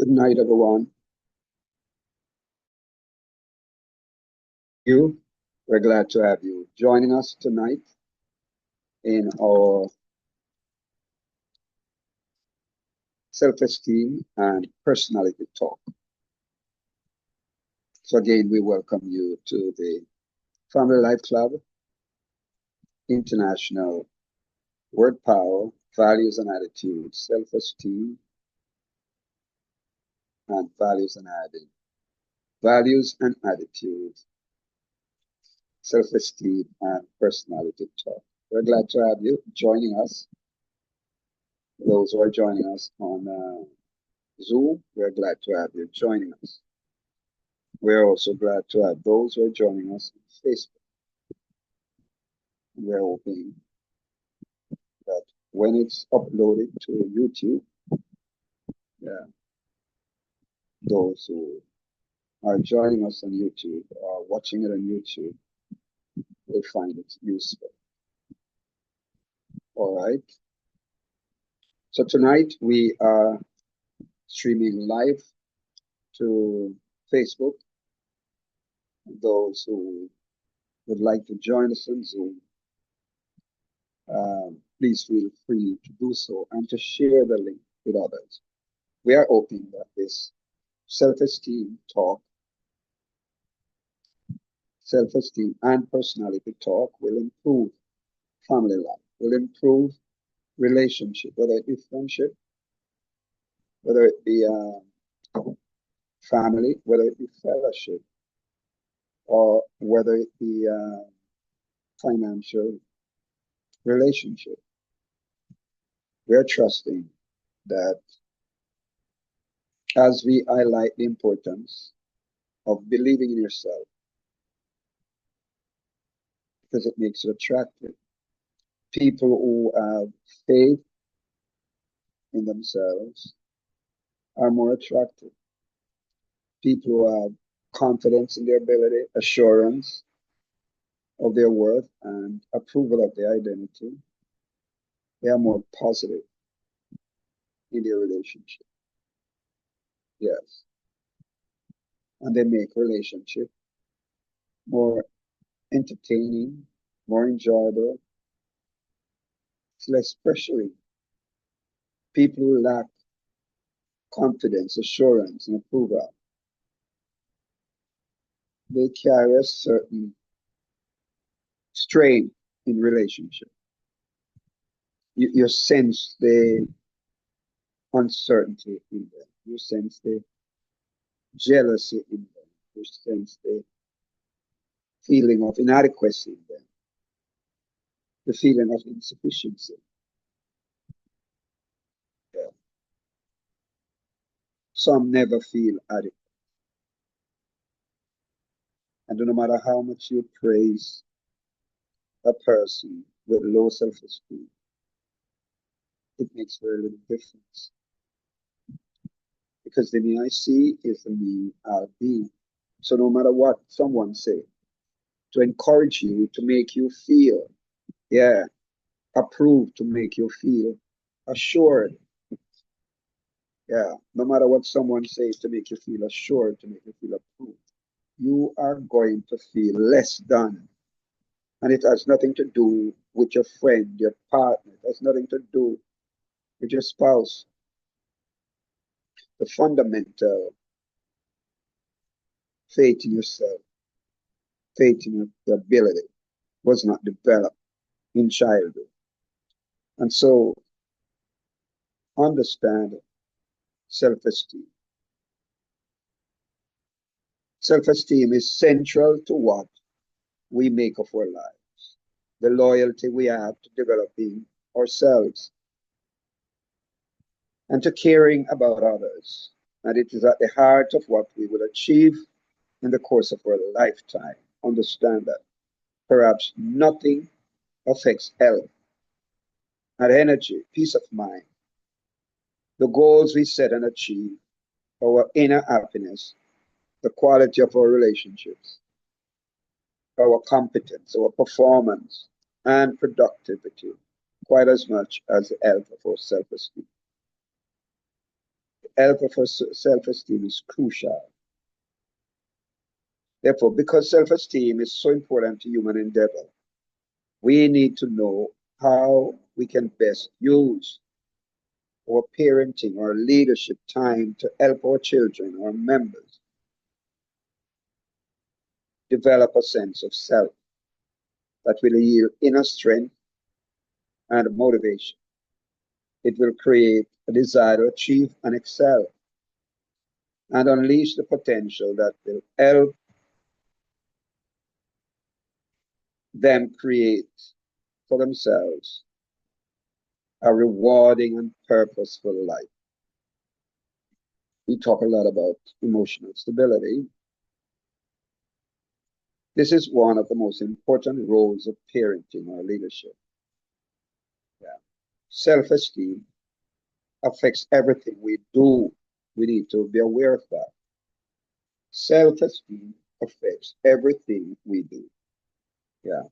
Good night, everyone. We're glad to have you joining us tonight in our self-esteem and personality talk. So again, we welcome you to the Family Life Club, International Word Power, Values and Attitudes, Self-Esteem and Values and Attitudes. Values and Attitudes, Self-Esteem and Personality Talk. We're glad to have you joining us. Those who are joining us on Zoom, we're glad to have you joining us. We're also glad to have those who are joining us on Facebook. We're hoping that when it's uploaded to YouTube, those who are joining us on YouTube or watching it on YouTube will find it useful. All right. So tonight we are streaming live to Facebook. Those who would like to join us on Zoom, please feel free to do so and to share the link with others. We are hoping that this self-esteem talk, self-esteem and personality talk will improve family life, will improve relationship, whether it be friendship, whether it be family, whether it be fellowship, or whether it be financial relationship. We're trusting that as we highlight the importance of believing in yourself, because it makes you attractive. People who have faith in themselves are more attractive. People who have confidence in their ability, assurance of their worth, and approval of their identity, they are more positive in their relationship. Yes. And they make relationship more entertaining, more enjoyable. It's less pressuring. People who lack confidence, assurance, and approval, they carry a certain strain in relationship. You sense the uncertainty in them. You sense the jealousy in them. You sense the feeling of inadequacy in them. The feeling of insufficiency. Yeah. Some never feel adequate. And no matter how much you praise a person with low self-esteem, it makes very little difference. Because the me I see is the me I'll be. So no matter what someone say, to encourage you, to make you feel, approved, to make you feel assured. Yeah, no matter what someone says, to make you feel assured, to make you feel approved, you are going to feel less than. And it has nothing to do with your friend, your partner. It has nothing to do with your spouse. The fundamental faith in yourself, faith in your ability was not developed in childhood. And so understand self-esteem. Self-esteem is central to what we make of our lives, the loyalty we have to developing ourselves and to caring about others. And it is at the heart of what we will achieve in the course of our lifetime. Understand that perhaps nothing affects health and energy, peace of mind, the goals we set and achieve, our inner happiness, the quality of our relationships, our competence, our performance, and productivity, quite as much as the health of our self-esteem. health of our self-esteem is crucial. Therefore, because self-esteem is so important to human endeavor, we need to know how we can best use our parenting or leadership time to help our children or members develop a sense of self that will yield inner strength and motivation. It will create a desire to achieve and excel and unleash the potential that will help them create for themselves a rewarding and purposeful life. We talk a lot about emotional stability. This is one of the most important roles of parenting or leadership. Yeah. Self-esteem affects everything we do. We need to be aware of that. Self-esteem affects everything we do. Yeah.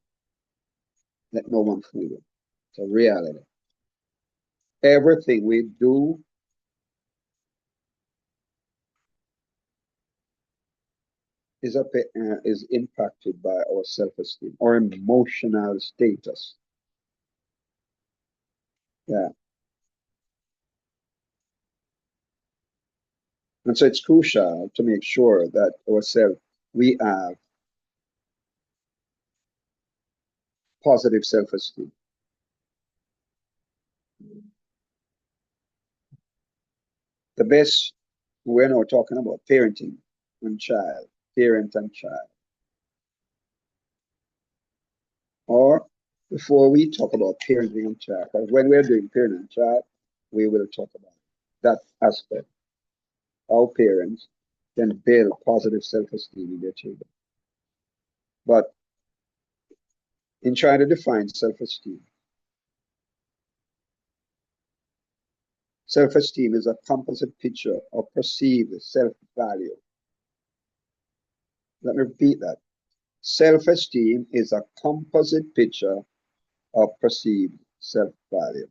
Let no one fool you. It's a reality. Everything we do is impacted by our self-esteem or emotional status. Yeah. And so it's crucial to make sure that we have positive self-esteem. The best, we're now talking about parenting and child, parent and child. Or before we talk about parenting and child, because when we're doing parenting and child, we will talk about that aspect. How parents can build positive self-esteem in their children. But in trying to define self-esteem, self-esteem is a composite picture of perceived self-value. Let me repeat that. Self-esteem is a composite picture of perceived self-value.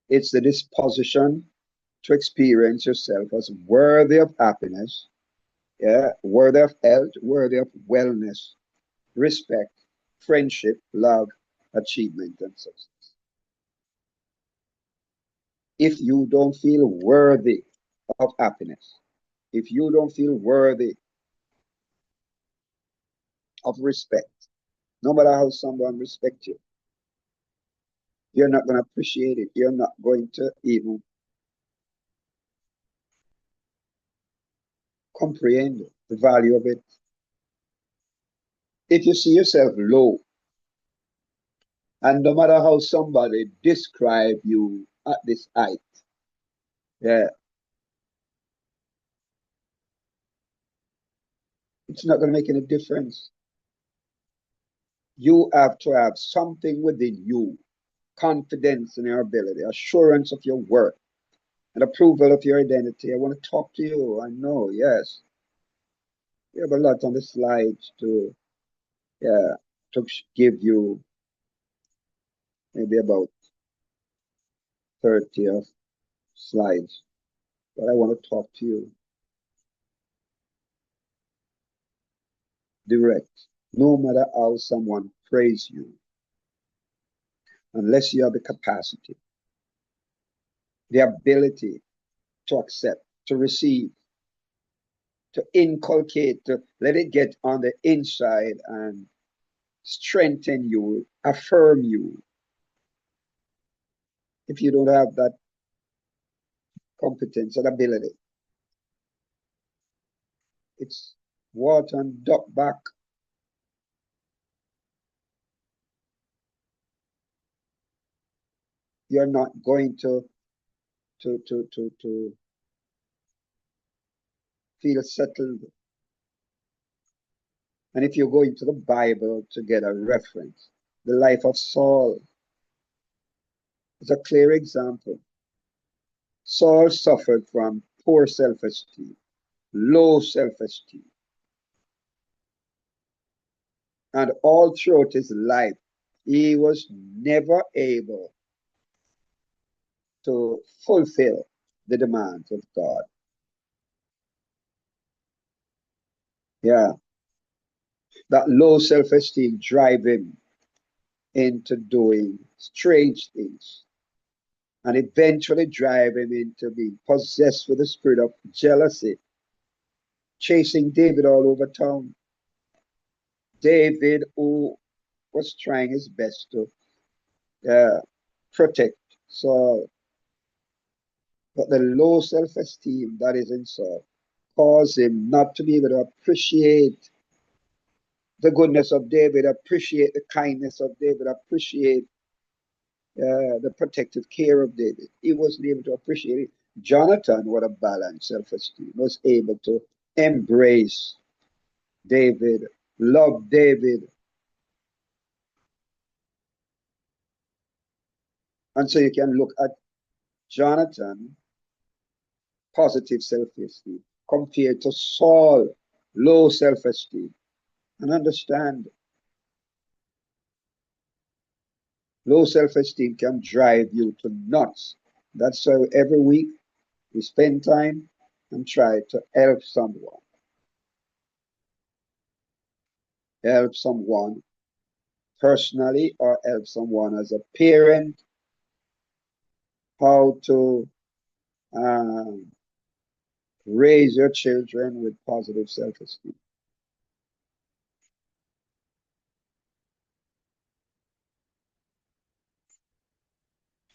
It's the disposition to experience yourself as worthy of happiness, yeah, worthy of health, worthy of wellness, respect, friendship, love, achievement, and success. If you don't feel worthy of happiness, if you don't feel worthy of respect, no matter how someone respects you, you're not going to appreciate it. You're not going to even comprehend the value of it. If you see yourself low, and no matter how somebody describe you at this height, yeah, it's not going to make any difference. You have to have something within you, confidence in your ability, assurance of your worth, and approval of your identity. I want to talk to you. I know, yes. We have a lot on the slides yeah, to give you maybe about 30 of slides, but I want to talk to you direct. No matter how someone praise you, unless you have the capacity, the ability to accept, to receive, to inculcate, to let it get on the inside and strengthen you, affirm you. If you don't have that competence and ability, it's water and duck back. You're not going to feel settled. And if you go into the Bible to get a reference, the life of Saul is a clear example. Saul suffered from poor self-esteem, low self-esteem. And all throughout his life, he was never able to fulfill the demands of God. Yeah, that low self-esteem drive him into doing strange things and eventually drive him into being possessed with the spirit of jealousy, chasing David all over town. David, who was trying his best to uh, protect Saul, but the low self-esteem that is in Saul caused him not to be able to appreciate the goodness of David, appreciate the kindness of David, appreciate the protective care of David. He wasn't able to appreciate it. Jonathan, what a balanced self-esteem, was able to embrace David, love David. And so you can look at Jonathan, positive self-esteem, compared to Saul, low self-esteem. And understand, low self-esteem can drive you to nuts. That's why every week we spend time and try to help someone personally or help someone as a parent, how to um, raise your children with positive self-esteem.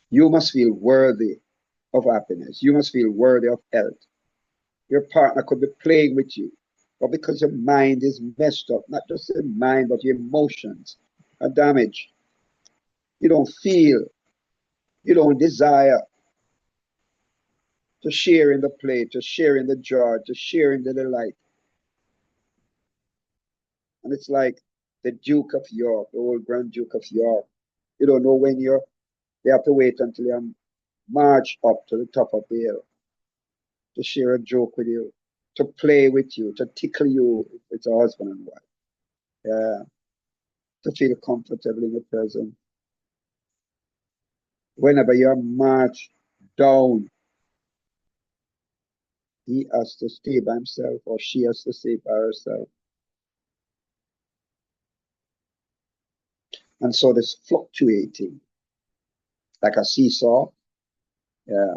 You must feel worthy of happiness. You must feel worthy of health. Your partner could be playing with you, but because your mind is messed up, not just your mind, but your emotions are damaged. You don't feel, you don't desire to share in the play, to share in the joy, to share in the delight. And it's like the Duke of York, the old Grand Duke of York. You don't know when they have to wait until you march up to the top of the hill to share a joke with you, to play with you, to tickle you if it's a husband and wife. Yeah, to feel comfortable in the present. Whenever you're marched down, he has to stay by himself or she has to stay by herself. And so this fluctuating, like a seesaw, yeah,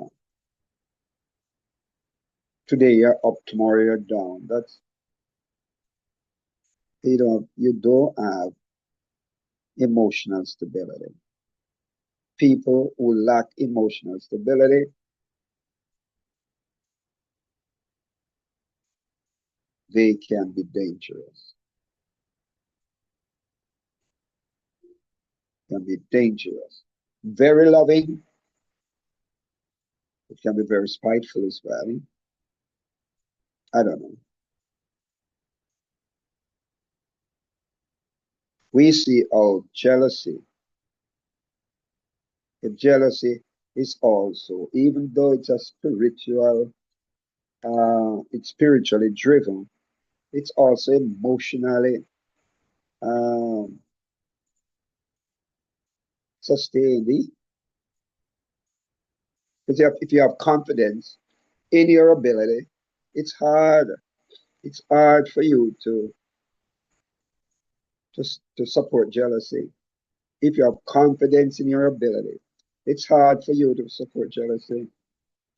today you're up, tomorrow you're down. That's you don't have emotional stability. People who lack emotional stability, they can be dangerous. Can be dangerous. Very loving, it can be very spiteful as well. I don't know. We see how jealousy is also, even though it's a it's spiritually driven, it's also emotionally um, sustained. Because if you have confidence in your ability, it's hard. It's hard for you to, to support jealousy. If you have confidence in your ability, it's hard for you to support jealousy.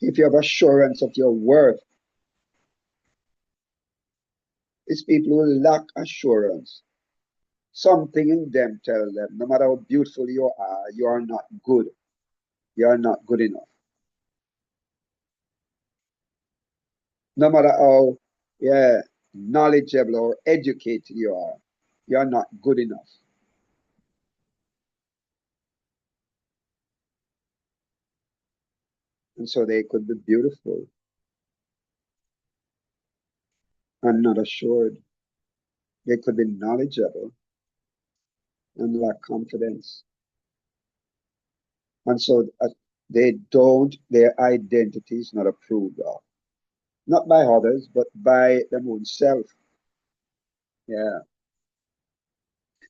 If you have assurance of your worth, it's people who lack assurance. Something in them tell them, no matter how beautiful you are not good. You are not good enough. No matter how, yeah, knowledgeable or educated you are not good enough. And so they could be beautiful and not assured. They could be knowledgeable and lack confidence. And so their identity is not approved of. Not by others, but by their own self. Yeah.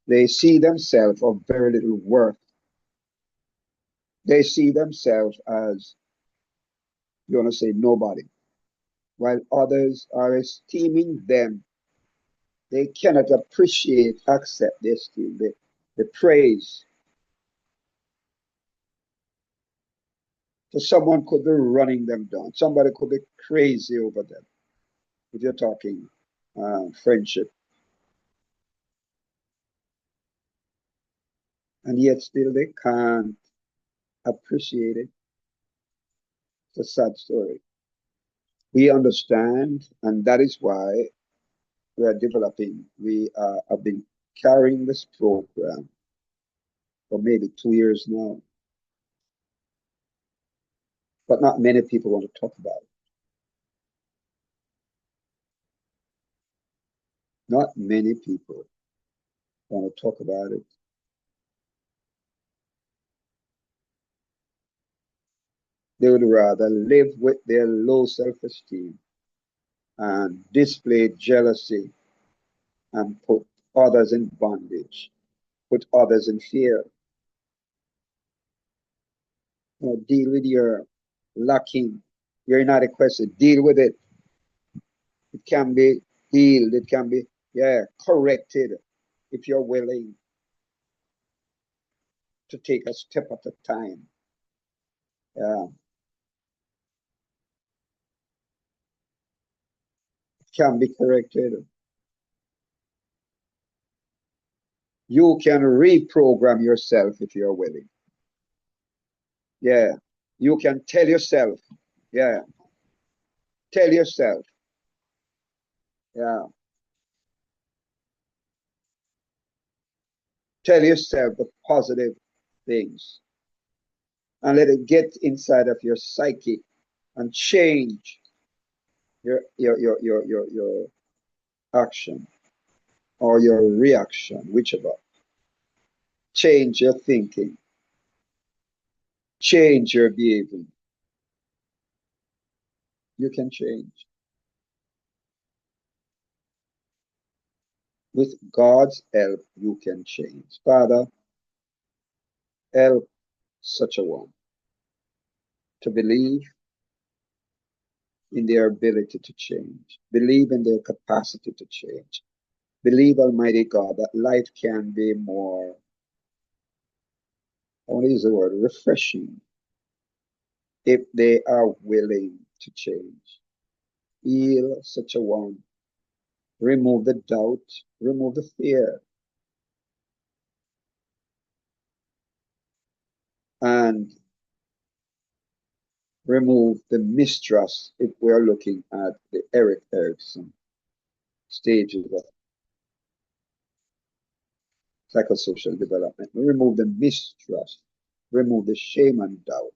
They see themselves of very little worth. They see themselves as You want to say nobody. While others are esteeming them, they cannot appreciate, accept the esteem, the praise. So someone could be running them down. Somebody could be crazy over them. If you're talking friendship, and yet still they can't appreciate it. It's a sad story. We understand, and that is why we are developing. We have been carrying this program for maybe 2 years now, but not many people want to talk about it. Not many people want to talk about it. They would rather live with their low self-esteem and display jealousy and put others in bondage, put others in fear. You know, deal with your lacking, your inadequacy, deal with it. It can be healed, it can be, yeah, corrected if you're willing to take a step at a time. Yeah, it can be corrected. You can reprogram yourself if you're willing. Yeah, you can tell yourself, yeah, tell yourself, yeah, tell yourself the positive things and let it get inside of your psyche and change your action or your reaction, whichever. Change your thinking, change your behavior. You can change. With God's help, you can change. Father, help such a one to believe in their ability to change, believe in their capacity to change. Believe, Almighty God, that life can be more, I want to use the word, refreshing if they are willing to change. Heal such a one. Remove the doubt, remove the fear, and remove the mistrust if we're looking at the Eric Erickson stages of psychosocial development. Remove the mistrust, remove the shame and doubt,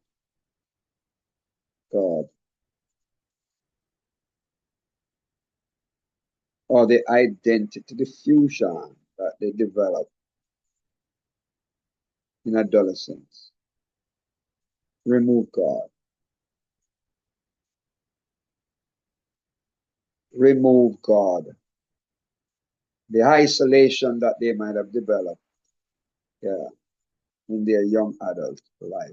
God, or the identity diffusion that they develop in adolescence. Remove God. Remove God. The isolation that they might have developed, yeah, in their young adult life.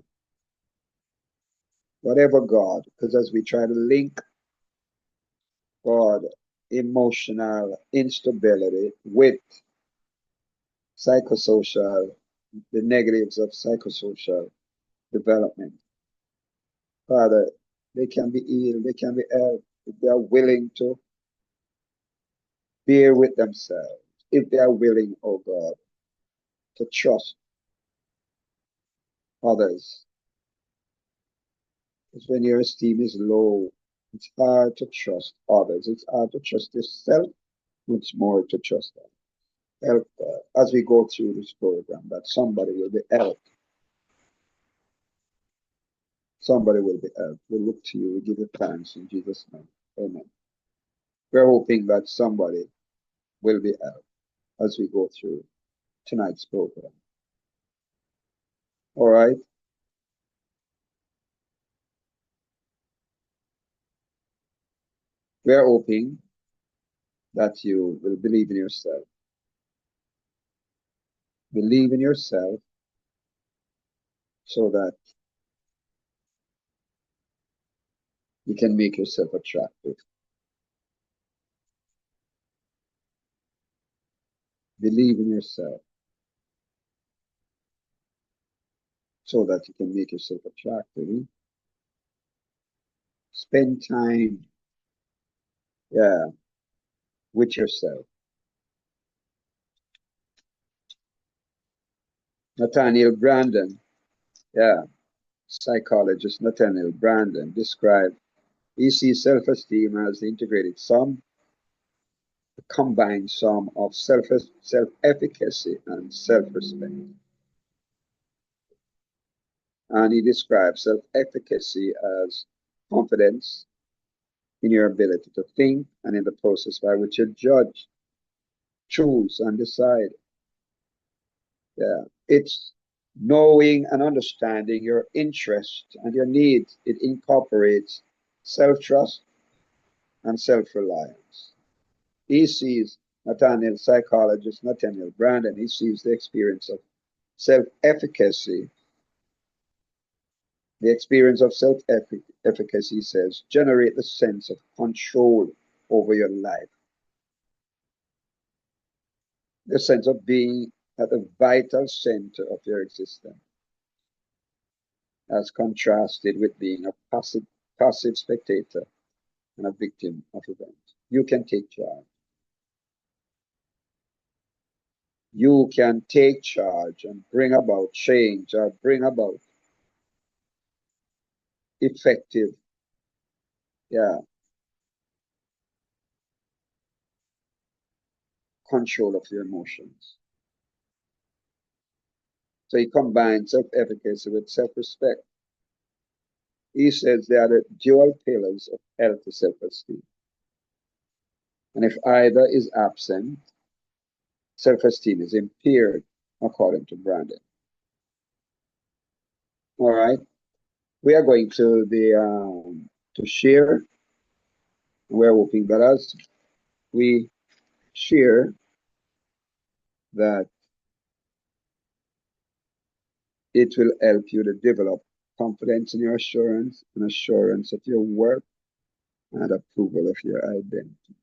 Whatever God, because as we try to link God, emotional instability with psychosocial, the negatives of psychosocial development. Father, they can be healed, they can be helped if they are willing to bear with themselves, if they are willing, oh God, to trust others. Because when your esteem is low, it's hard to trust others. It's hard to trust yourself. It's more to trust them. Help as we go through this program that somebody will be helped. Somebody will be helped. We look to you. We give you thanks in Jesus' name. Amen. We're hoping that somebody will be helped as we go through tonight's program. All right. We're hoping that you will believe in yourself. Believe in yourself so that You can make yourself attractive. Believe in yourself so that you can make yourself attractive. Spend time, yeah, with yourself. Nathaniel Brandon, yeah, psychologist Nathaniel Brandon described he sees self-esteem as the integrated sum, the combined sum of self-efficacy and self-respect. And he describes self-efficacy as confidence in your ability to think and in the process by which you judge, choose, and decide. Yeah. It's knowing and understanding your interests and your needs. It incorporates self-trust and self-reliance. He sees Nathaniel, psychologist Nathaniel Brandon, he sees the experience of self-efficacy. The experience of self-efficacy, says, generate the sense of control over your life, the sense of being at the vital center of your existence, as contrasted with being a passive spectator and a victim of events. You can take charge. You can take charge and bring about change or bring about effective, yeah, control of your emotions. So he combines self-efficacy with self-respect. He says they are the dual pillars of healthy self-esteem. And if either is absent, self-esteem is impaired, according to Brandon. All right, we are going to share. We're hoping that as we share, that it will help you to develop confidence in your assurance and assurance of your worth and approval of your identity.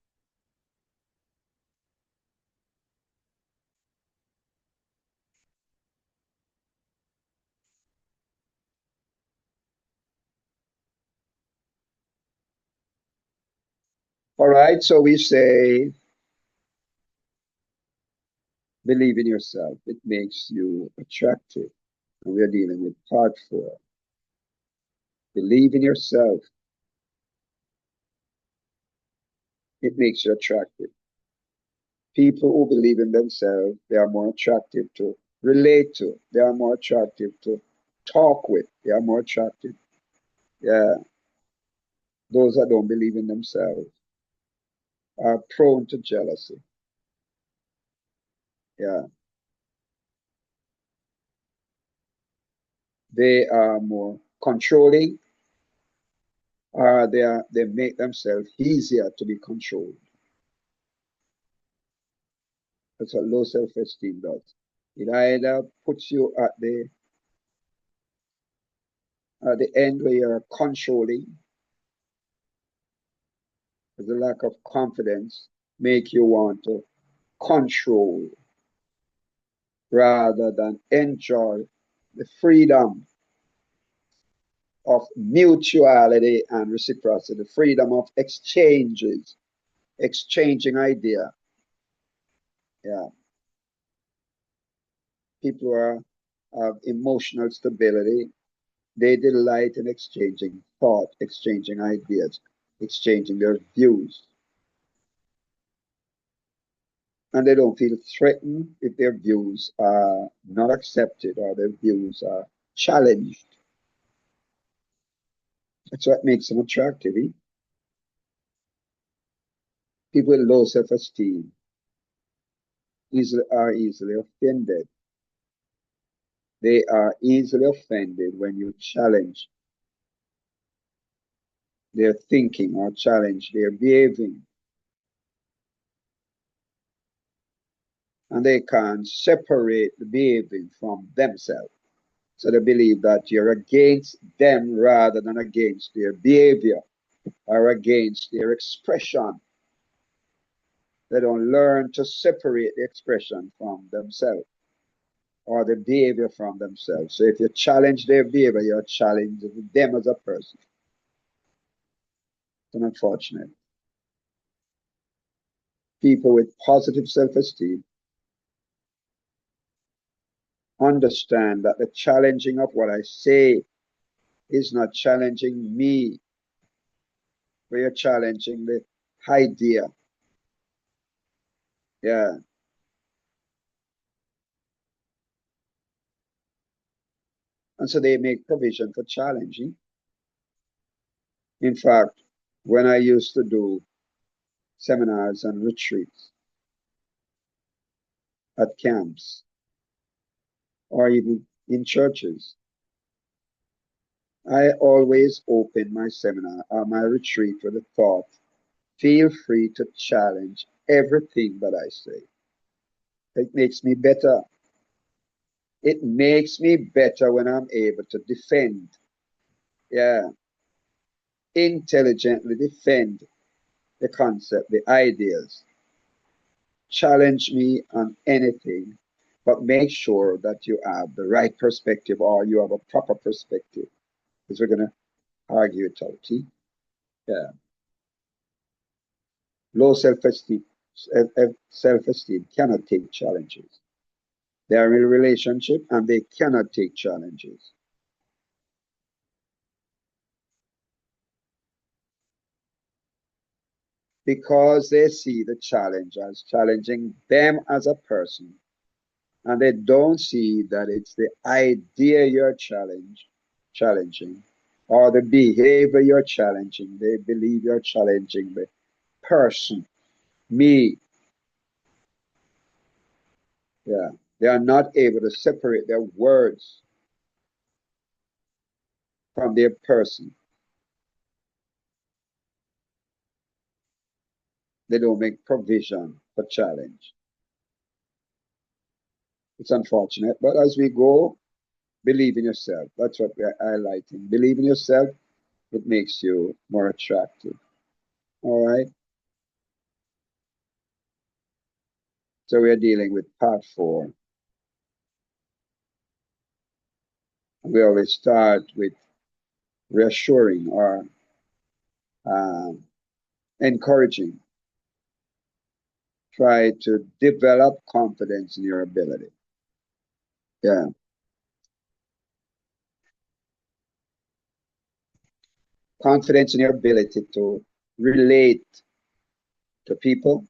All right, so we say, believe in yourself. It makes you attractive. And we are dealing with part 4. Believe in yourself. It makes you attractive. People who believe in themselves, they are more attractive to relate to. They are more attractive to talk with. They are more attractive. Yeah. Those that don't believe in themselves are prone to jealousy. Yeah. They are more controlling, or they make themselves easier to be controlled. That's what low self-esteem does. It either puts you at the end where you're controlling, the lack of confidence make you want to control rather than enjoy the freedom of mutuality and reciprocity, the freedom of exchanges, exchanging idea. Yeah, people are have emotional stability. They delight in exchanging thought, exchanging ideas, exchanging their views. And they don't feel threatened if their views are not accepted or their views are challenged. That's what makes them attractive. Eh? People with low self-esteem are easily offended. They are easily offended when you challenge their thinking or challenge their behaving. And they can't separate the behaving from themselves. So they believe that you're against them rather than against their behavior. or against their expression. They don't learn to separate the expression from themselves or the behavior from themselves. So if you challenge their behavior, you're challenging them as a person. It's unfortunate. People with positive self-esteem understand that the challenging of what I say is not challenging me, but you're challenging the idea. Yeah. And so they make provision for challenging. In fact, when I used to do seminars and retreats at camps or even in churches, I always open my seminar or my retreat with the thought, feel free to challenge everything that I say. It makes me better. It makes me better when I'm able to defend, yeah, intelligently defend the concept, the ideas. Challenge me on anything, but make sure that you have the right perspective or you have a proper perspective. Because we're going to argue it out. See? Yeah. Low self-esteem, self-esteem cannot take challenges. They are in a relationship and they cannot take challenges because they see the challenge as challenging them as a person, and they don't see that it's the idea you're challenging, or the behavior you're challenging. They believe you're challenging the person, me. Yeah, they are not able to separate their words from their person. They don't make provision for challenge. It's unfortunate, but as we go, believe in yourself. That's what we're highlighting. Believe in yourself. It makes you more attractive. All right. So we're dealing with part 4. We always start with reassuring or um, encouraging. Try to develop confidence in your ability. Yeah. Confidence in your ability to relate to people.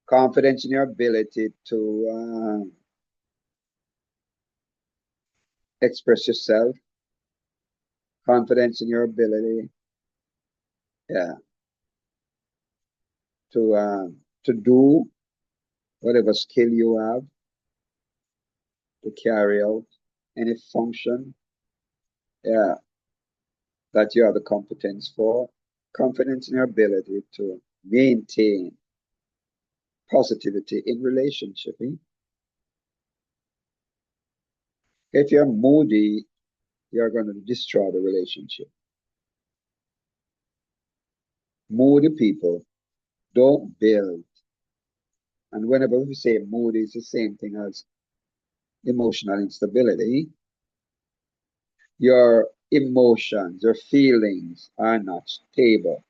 Confidence in your ability to express yourself. Confidence in your ability, yeah, to do whatever skill you have to carry out any function, yeah, that you have the competence for. Confidence in your ability to maintain positivity in relationship. Eh? If you're moody, you're going to destroy the relationship. Moody people don't build. And whenever we say moody, it's the same thing as emotional instability. Your emotions, your feelings are not stable.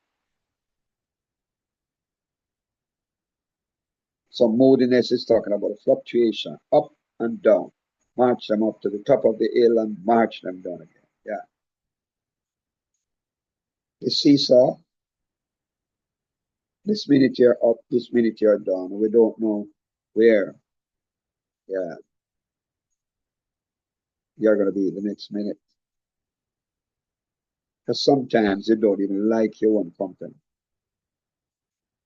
So moodiness is talking about a fluctuation, up and down. March them up to the top of the hill and march them down again. Yeah. The seesaw, this minute you're up, this minute you're down. We don't know where, yeah, you're going to be the next minute. Because sometimes you don't even like your own company.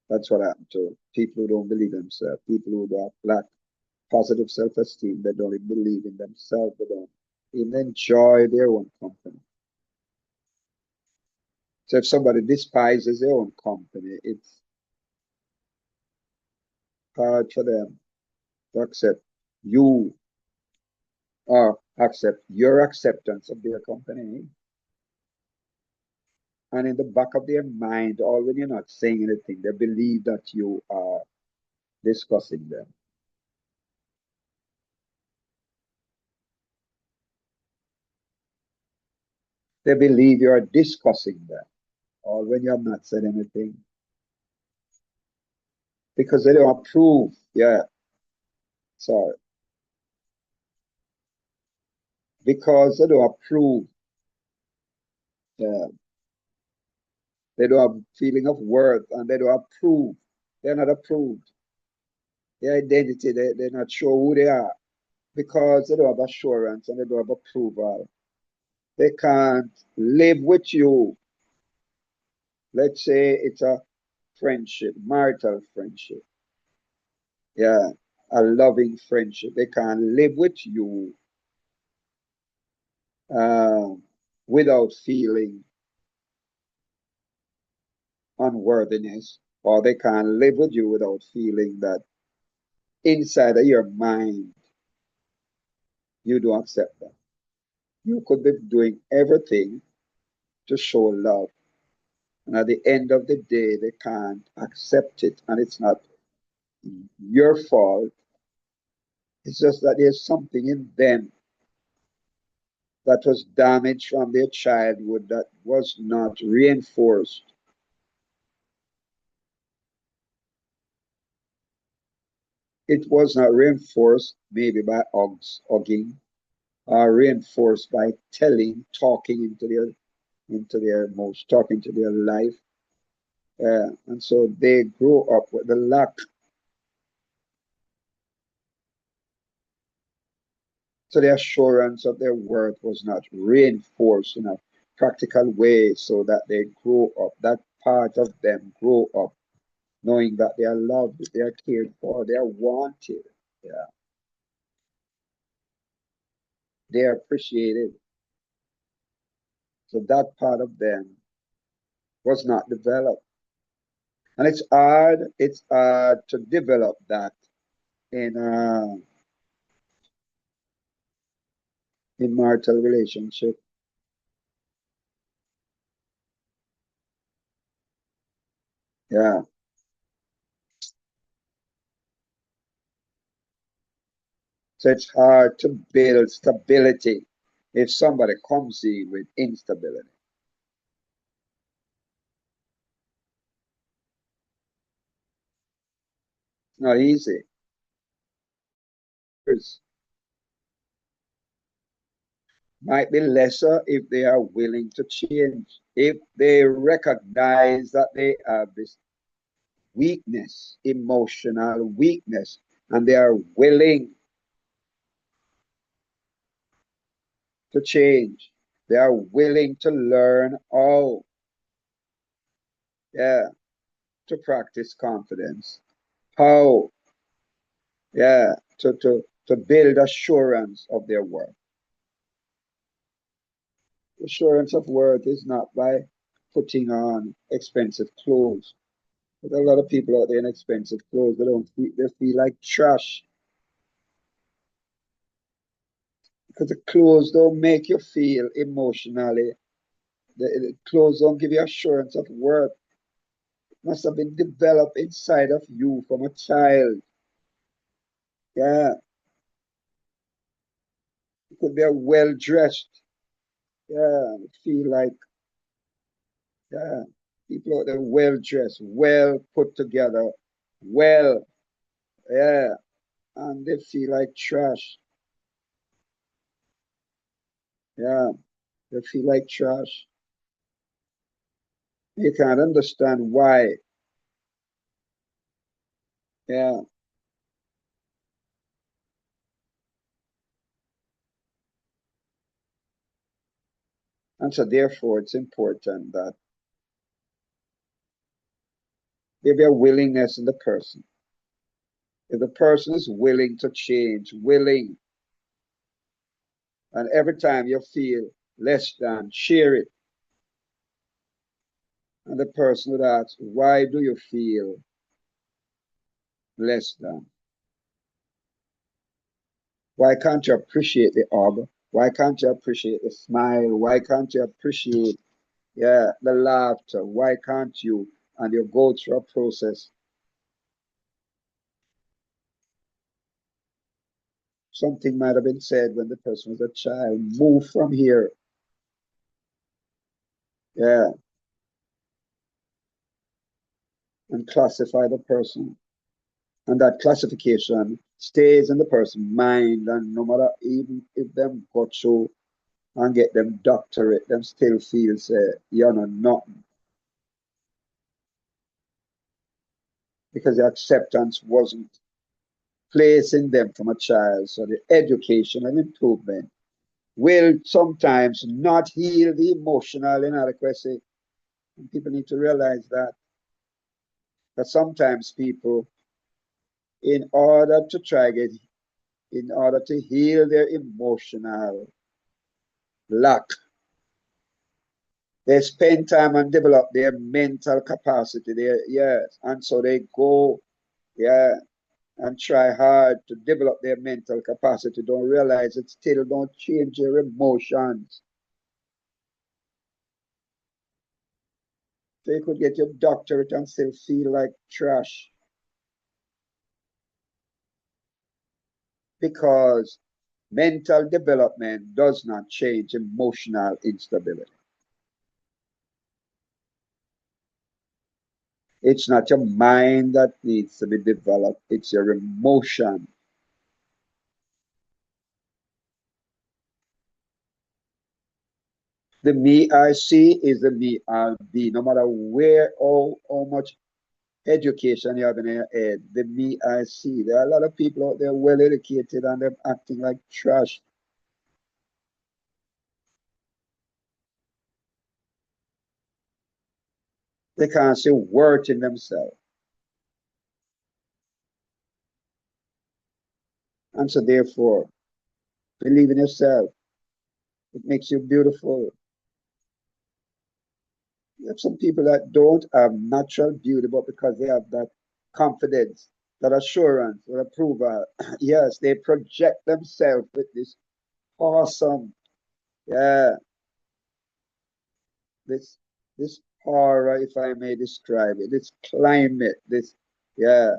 That's what happened to people who don't believe in themselves, people who lack positive self-esteem. They don't even believe in themselves. They don't even enjoy their own company. So if somebody despises their own company, it's hard for them to accept you or accept your acceptance of their company. And in the back of their mind, or when you're not saying anything, they believe that you are discussing them. They believe you are discussing them, or when you have not said anything, because they don't approve. Yeah, sorry. Because they don't approve. Yeah, they don't have feeling of worth, and they don't approve. They're not approved. Their identity, they're not sure who they are because they don't have assurance and they don't have approval. They can't live with you. Let's say it's a friendship, marital friendship. Yeah, a loving friendship. They can't live with you um, without feeling unworthiness, or they can't live with you without feeling that inside of your mind you don't accept them. You could be doing everything to show love, and at the end of the day, they can't accept it, and it's not your fault. It's just that there's something in them that was damaged from their childhood that was not reinforced. It was not reinforced maybe by hugging, or reinforced by telling, talking into their most, talking to their life. And so they grow up with the lack. So the assurance of their worth was not reinforced in a practical way so that they grow up, that part of them grow up knowing that they are loved, they are cared for, they are wanted, yeah, they are appreciated. So that part of them was not developed. And it's hard to develop that in in marital relationship. Yeah. So it's hard to build stability if somebody comes in with instability. It's not easy. It's might be lesser if they are willing to change. If they recognize that they have this weakness, emotional weakness, and they are willing to change. They are willing to learn how, yeah, to practice confidence, how, yeah, to build assurance of their worth. Assurance of worth is not by putting on expensive clothes. But a lot of people out there in expensive clothes, they feel like trash because the clothes don't make you feel emotionally. The clothes don't give you assurance of worth. It must have been developed inside of you from a child. Yeah, you could be a well dressed. Yeah, feel like, yeah, people out there well dressed, well put together, well, yeah, and they feel like trash. Yeah, they feel like trash. You can't understand why. Yeah, and so therefore it's important that there be a willingness in the person. If the person is willing to change, willing, and every time you feel less than, share it. And the person would ask, why do you feel less than? Why can't you appreciate the hug? Why can't you appreciate the smile? Why can't you appreciate? Yeah, the laughter. Why can't you? And you go through a process. Something might have been said when the person was a child. Move from here. Yeah, and classify the person. And that classification stays in the person's mind. And no matter even if them go through and get them doctorate, them still feel say, you know, nothing. Because the acceptance wasn't placed in them from a child. So the education and improvement will sometimes not heal the emotional inadequacy. And people need to realize that sometimes people, in order to in order to heal their emotional lack, they spend time and develop their mental capacity. Yes, and so they go, yeah, and try hard to develop their mental capacity. Don't realize it still don't change your emotions. So you could get your doctorate and still feel like trash because mental development does not change emotional instability. It's not your mind that needs to be developed, it's your emotion. The me I see is the me I'll be. No matter where or how much education you have in your head, the me I see. There are a lot of people out there well educated and they're acting like trash. They can't see worth in themselves. And so therefore, believe in yourself. It makes you beautiful. You have some people that don't have natural beauty, but because they have that confidence, that assurance, that approval, yes, they project themselves with this awesome, yeah, this this aura, if I may describe it, this climate, this, yeah,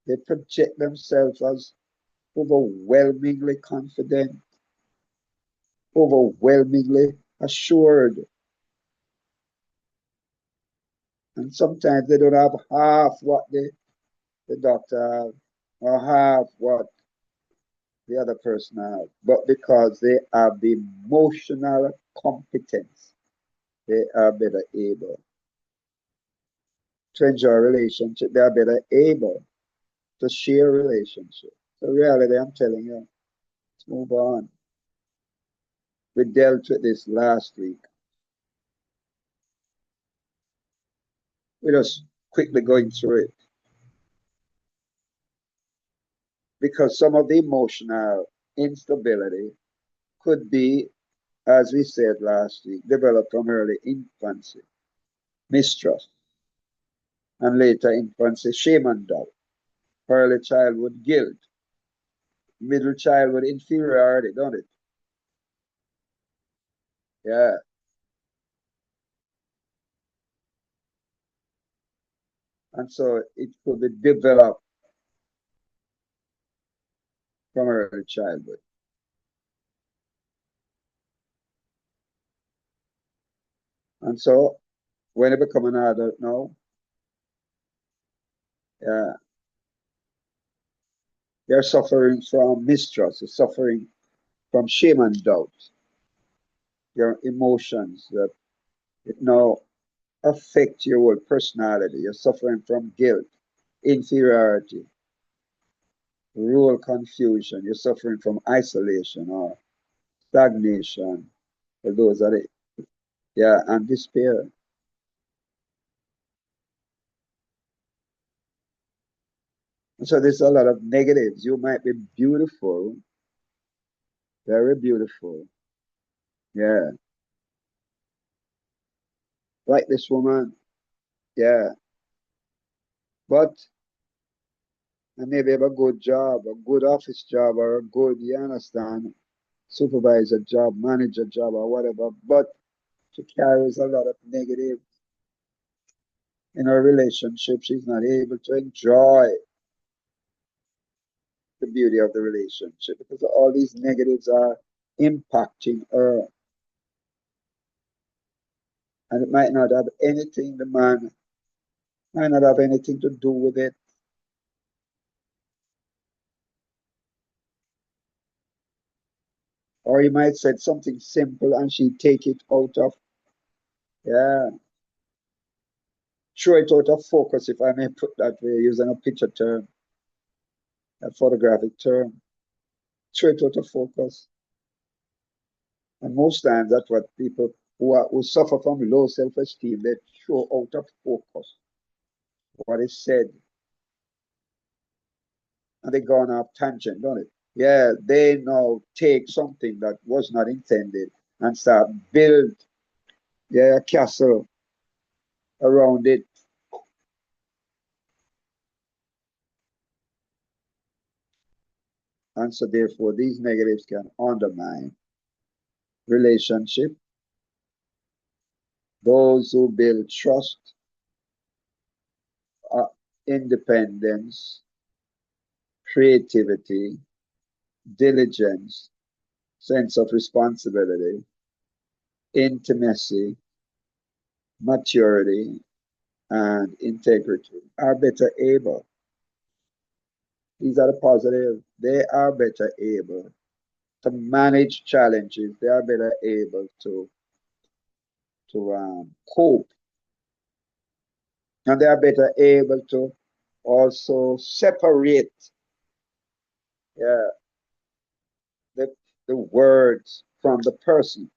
they project themselves as overwhelmingly confident, overwhelmingly assured, and sometimes they don't have half what the doctor have, or half what the other person have, but because they have the emotional competence, they are better able to enjoy a relationship. They are better able to share a relationship. So reality, I'm telling you, let's move on. We dealt with this last week. We're just quickly going through it because some of the emotional instability could be, as we said last week, developed from early infancy, mistrust, and later infancy, shame and doubt, early childhood guilt, middle childhood inferiority, don't it? Yeah. And so it could be developed from early childhood. And so when you become an adult now, yeah, you're suffering from mistrust, you're suffering from shame and doubt, your emotions that it now affect your whole personality. You're suffering from guilt, inferiority, role confusion. You're suffering from isolation or stagnation. For those that, yeah, and despair. And so there's a lot of negatives. You might be beautiful, very beautiful. Yeah, like this woman. Yeah, but and maybe have a good job, a good office job, or a good, you understand, supervisor job, manager job, or whatever. But She carries a lot of negative in her relationship. She's not able to enjoy the beauty of the relationship because all these negatives are impacting her. And it might not have anything, the man might not have anything to do with it. Or he might said something simple and she take it out of, yeah, throw it out of focus, if I may put that way, using a picture term, a photographic term. Throw it out of focus. And most times that's what people who suffer from low self-esteem, they throw out of focus what is said. And they go on a tangent, don't it? Yeah, they now take something that was not intended and start build, yeah, a castle around it. And so therefore these negatives can undermine relationship. Those who build trust, independence, creativity, diligence, sense of responsibility, intimacy, maturity, and integrity are better able. These are the positive. They are better able to manage challenges. They are better able to cope, and they are better able to also separate, yeah, the the words from the person.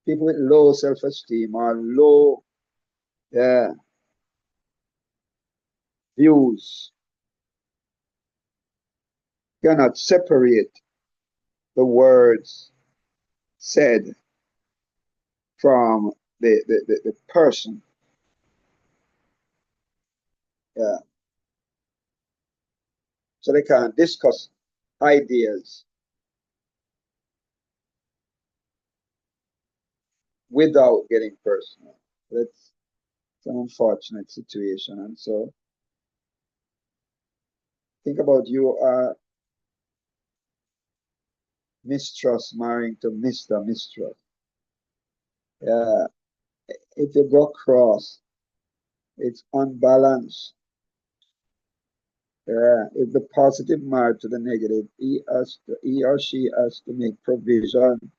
People with low self-esteem or low, yeah, views cannot separate the words said from the person. Yeah. So they can't discuss ideas without getting personal. That's an unfortunate situation. And so think about you are mistrust marrying to Mr. Mistrust. Yeah. If you go cross, it's unbalanced. Yeah. If the positive married to the negative, he or she has to make provision.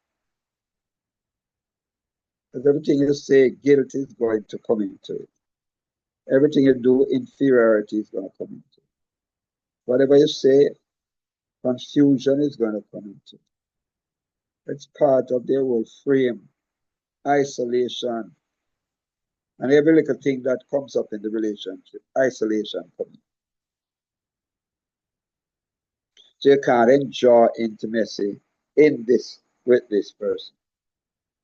Because everything you say, guilt is going to come into it. Everything you do, inferiority is going to come into it. Whatever you say, confusion is going to come into it. It's part of their whole frame, isolation, and every little thing that comes up in the relationship, isolation comes. So you can't enjoy intimacy in this with this person.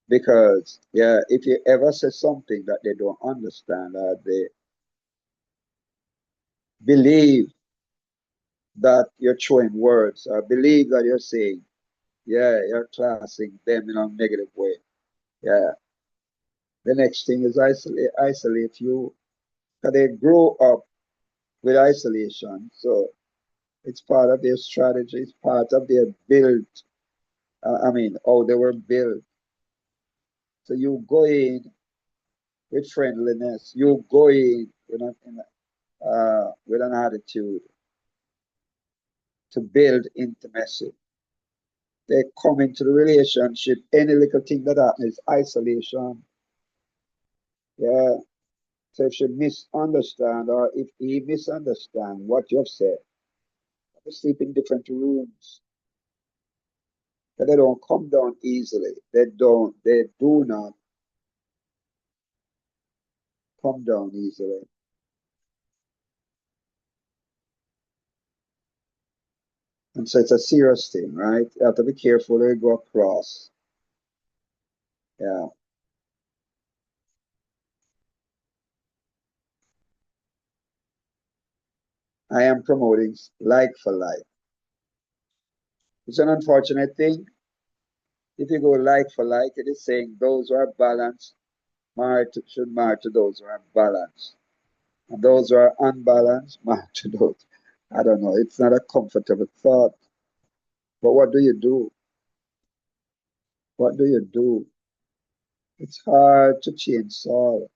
Because yeah, if you ever say something that they don't understand or they believe that you're throwing words or believe that you're saying, yeah, you're classing them in a negative way. Yeah. The next thing is isolate you. Because they grow up with isolation. So it's part of their strategy, it's part of their build. How they were built. So you go in with friendliness, you go in with an attitude to build intimacy. They come into the relationship, any little thing that happens is isolation. Yeah. So if you misunderstand or if he misunderstand what you've said, they sleep in different rooms. But they don't come down easily. They do not come down easily. And so it's a serious thing, right? You have to be careful where you go across. Yeah. I am promoting like for like. It's an unfortunate thing. If you go like for like, it is saying those who are balanced should marry to those who are balanced. And those who are unbalanced marry to those. I don't know. It's not a comfortable thought. But what do you do? What do you do? It's hard to change Saul.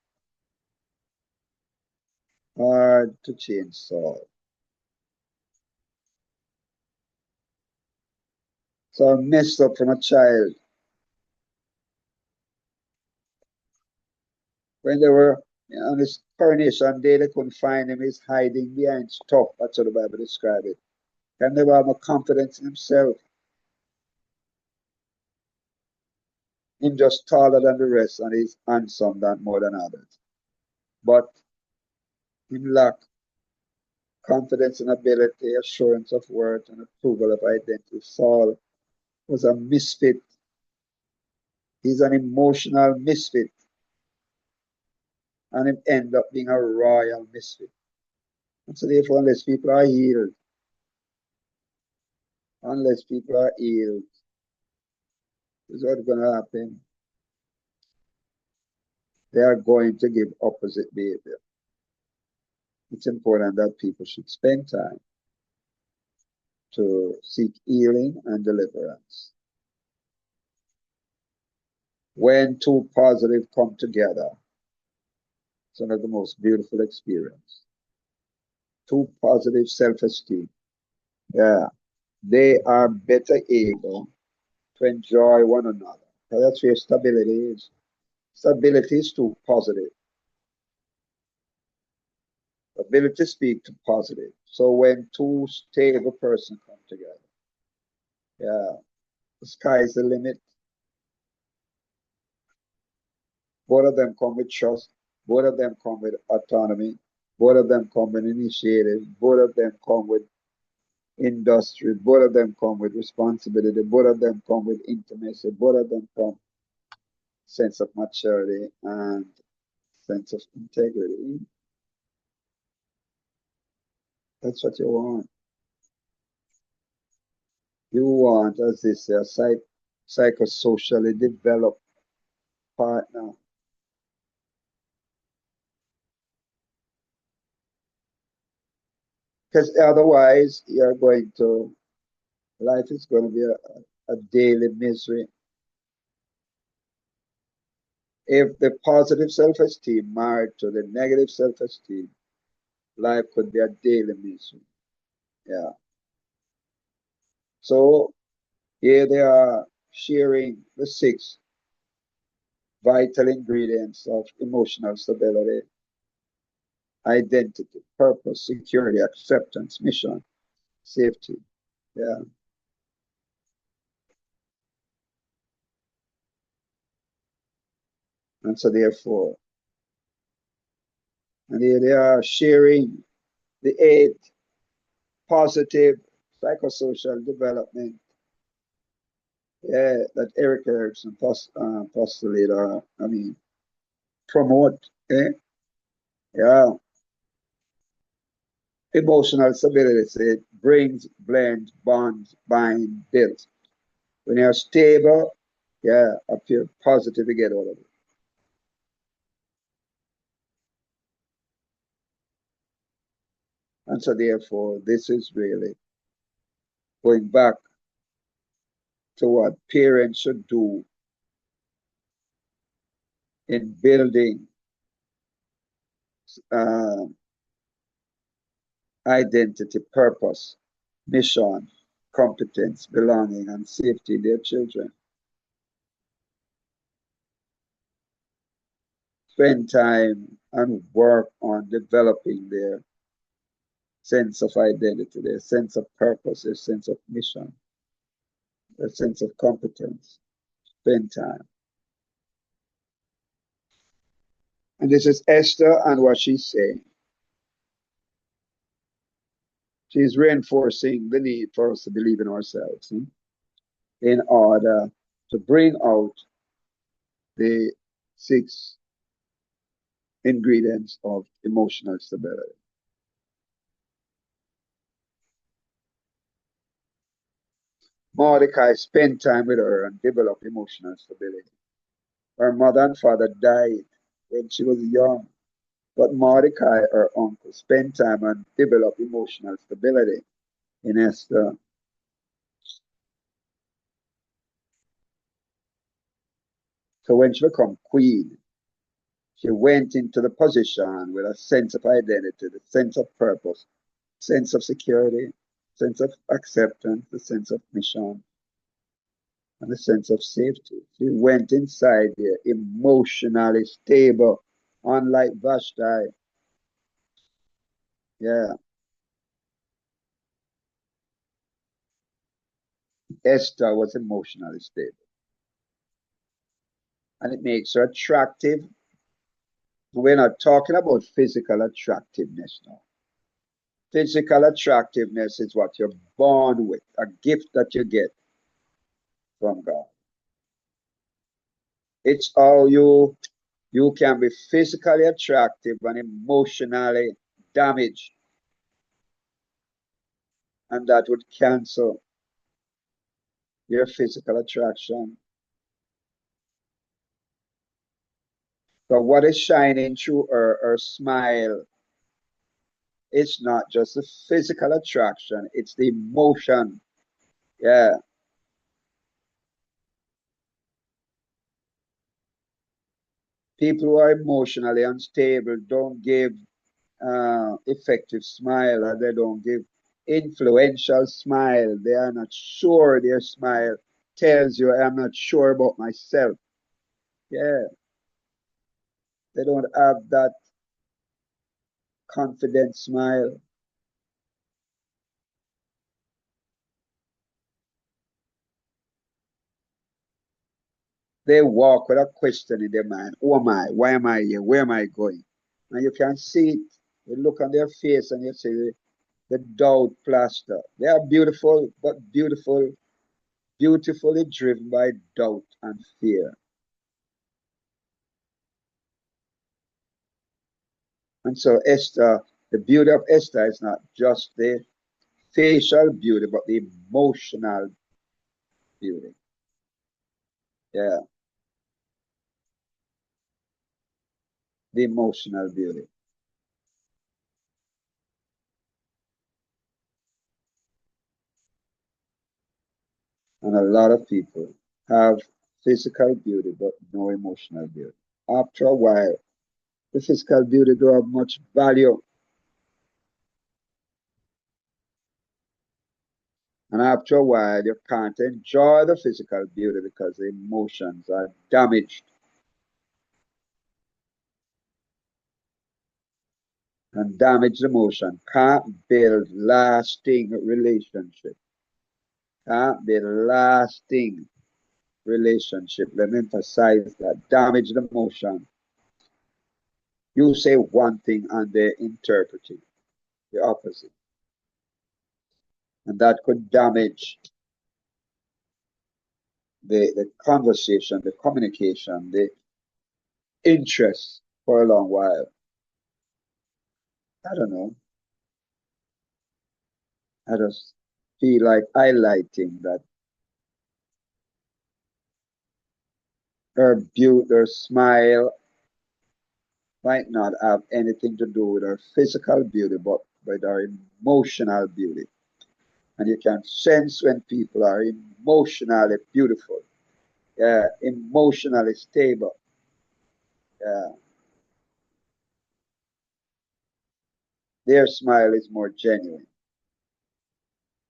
Hard to change Saul. So I messed up from a child. When they were on his coronation day, they couldn't find him. He's hiding behind stuff. That's how the Bible describes it. He never had no confidence in himself. Him just taller than the rest and he's handsome than more than others. But him lack confidence and ability, assurance of worth, and approval of identity. Saul was a misfit. He's an emotional misfit. And him end up being a royal misfit. And so therefore, unless people are healed, this is what's going to happen. They are going to give opposite behavior. It's important that people should spend time to seek healing and deliverance. When two positive come together, it's one of the most beautiful experience. Two positive self-esteem. Yeah. They are better able to enjoy one another. So that's where stability is. Stability is too positive. Ability to speak to positive. So when two stable persons come together, yeah, the sky is the limit. Both of them come with trust. Both of them come with autonomy. Both of them come with initiative. Both of them come with industry. Both of them come with responsibility. Both of them come with intimacy. Both of them come sense of maturity and sense of integrity. That's what you want. You want, as they say, a psychosocially developed partner. Because otherwise, life is going to be a daily misery. If the positive self-esteem married to the negative self-esteem, life could be a daily misery. Yeah. So here they are sharing the 6 vital ingredients of emotional stability: identity, purpose, security, acceptance, mission, safety. Yeah. And so therefore, and here they are sharing the 8 positive psychosocial development, yeah, that Eric Erickson postulate, or I mean promote. Eh? Yeah. Emotional stability, it brings, blends, bonds, bind, builds. When you're stable, yeah, I feel positive to get out of it. And so therefore, this is really going back to what parents should do in building uh, identity, purpose, mission, competence, belonging, and safety in their children. Spend time and work on developing their sense of identity, their sense of purpose, their sense of mission, their sense of competence. Spend time. And this is Esther and what she's saying. She's reinforcing the need for us to believe in ourselves in order to bring out the 6 ingredients of emotional stability. Mordecai spent time with her and developed emotional stability. Her mother and father died when she was young, but Mordecai, her uncle, spent time and developed emotional stability in Esther. So when she became queen, she went into the position with a sense of identity, the sense of purpose, sense of security, sense of acceptance, the sense of mission, and a sense of safety. She went inside there emotionally stable, unlike Vashti. Yeah, Esther was emotionally stable. And it makes her attractive. We're not talking about physical attractiveness now. Physical attractiveness is what you're born with, a gift that you get from God. It's how you can be physically attractive and emotionally damaged, and that would cancel your physical attraction. But what is shining through her smile, it's not just the physical attraction, it's the emotion. Yeah. People who are emotionally unstable don't give effective smile, or they don't give influential smile. They are not sure. Their smile tells you, I'm not sure about myself. Yeah. They don't have that confident smile. They walk with a question in their mind. Who am I? Why am I here? Where am I going? And you can see it. You look on their face and you see the doubt plaster. They are beautiful, but beautifully driven by doubt and fear. And so Esther, the beauty of Esther is not just the facial beauty, but the emotional beauty. Yeah, the emotional beauty. And a lot of people have physical beauty, but no emotional beauty. After a while, the physical beauty don't have much value. And after a while, you can't enjoy the physical beauty because the emotions are damaged. And damaged emotion can't build lasting relationship. Can't build lasting relationship. Let me emphasize that. Damaged emotion. You say one thing and they interpret it the opposite. And that could damage the conversation, the communication, the interest for a long while. I don't know. I just feel like highlighting that her smile might not have anything to do with her physical beauty, but with her emotional beauty. And you can sense when people are emotionally beautiful, yeah, emotionally stable. Yeah, their smile is more genuine.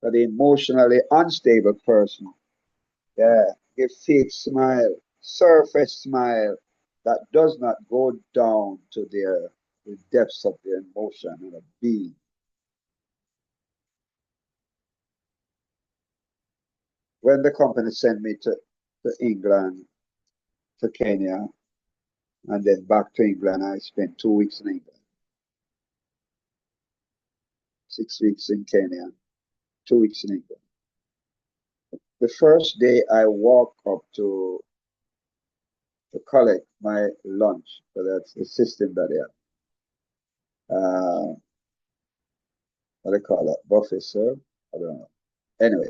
But the emotionally unstable person, yeah, a fake smile, surface smile that does not go down to the depths of their emotion and of being. When the company sent me to England, to Kenya, and then back to England, I spent 2 weeks in England, 6 weeks in Kenya, 2 weeks in England. The first day I walked up to collect my lunch, so that's the system that they have. What do they call it? Buffet serve? I don't know. Anyway,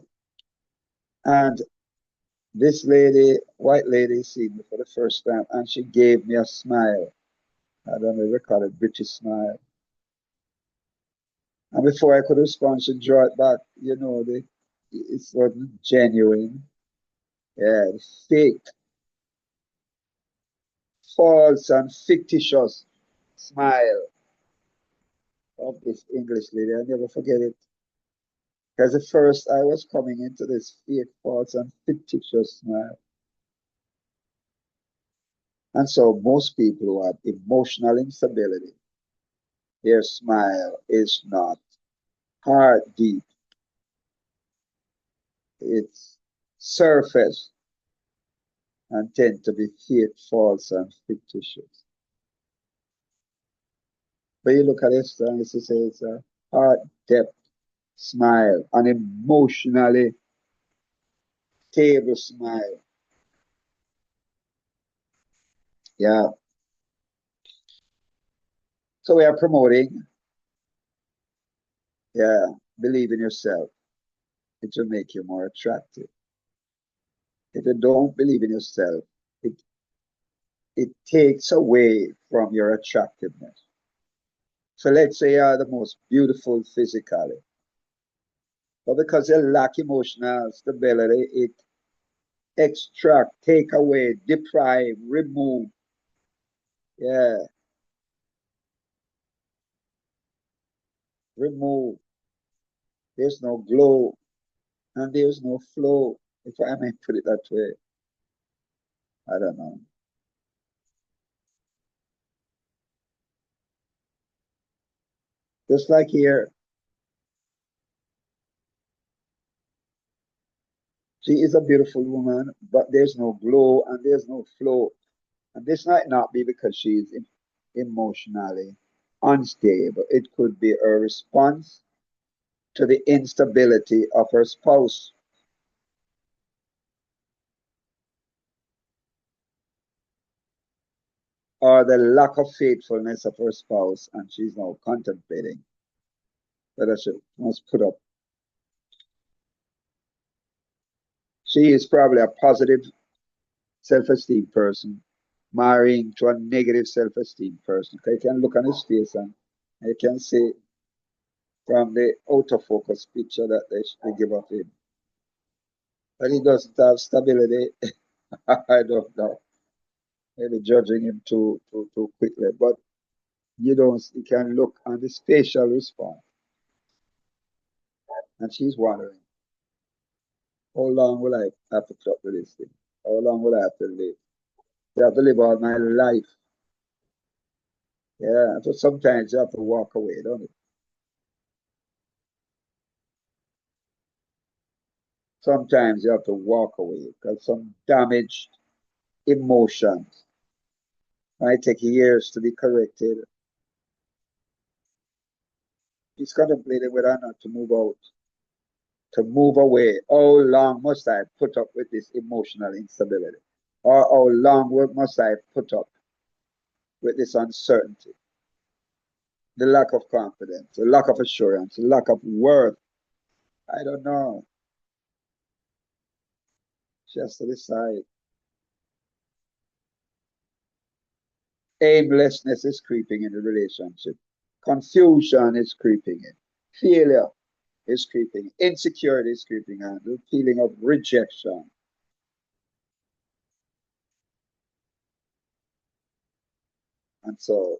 And this lady, white lady, seen me for the first time, and she gave me a smile. I don't know if they call it British smile. And before I could respond, she drew it back. It wasn't genuine. Yeah, fake, false, and fictitious smile of this English lady. I never forget it. Because at first I was coming into this fake, false, and fictitious smile. And so most people who have emotional instability, their smile is not heart deep. It's surface and tend to be fake, false, and fictitious. But you look at it and you say it's a heart depth smile, an emotionally stable smile. Yeah. So we are promoting, yeah, believe in yourself. It will make you more attractive. If you don't believe in yourself, it it takes away from your attractiveness. So let's say you are the most beautiful physically, but because you lack emotional stability, it extract, take away, deprive, remove. Yeah, remove. There's no glow and there's no flow. If I may put it that way, I don't know. Just like here, she is a beautiful woman, but there's no glow and there's no flow. And this might not be because she is emotionally unstable. It could be a response to the instability of her spouse or the lack of faithfulness of her spouse, and she's now contemplating whether she must put up. She is probably a positive self-esteem person marrying to a negative self-esteem person. Okay, you can look on his face and you can see from the autofocus picture that they give of him. But he doesn't have stability. I don't know. Maybe judging him too quickly. But you can look on this facial response. And she's wondering, how long will I have to put up with this thing? How long will I have to live? I have to live all my life. Yeah, so sometimes you have to walk away, don't you? Sometimes you have to walk away because some damaged emotions might take years to be corrected. He's contemplating whether or not to move out, to move away. How long must I put up with this emotional instability? Or how long must I put up with this uncertainty, the lack of confidence, the lack of assurance, the lack of worth? I don't know. She has to decide. Aimlessness is creeping in the relationship. Confusion is creeping in. Failure is creeping. Insecurity is creeping in. The feeling of rejection. And so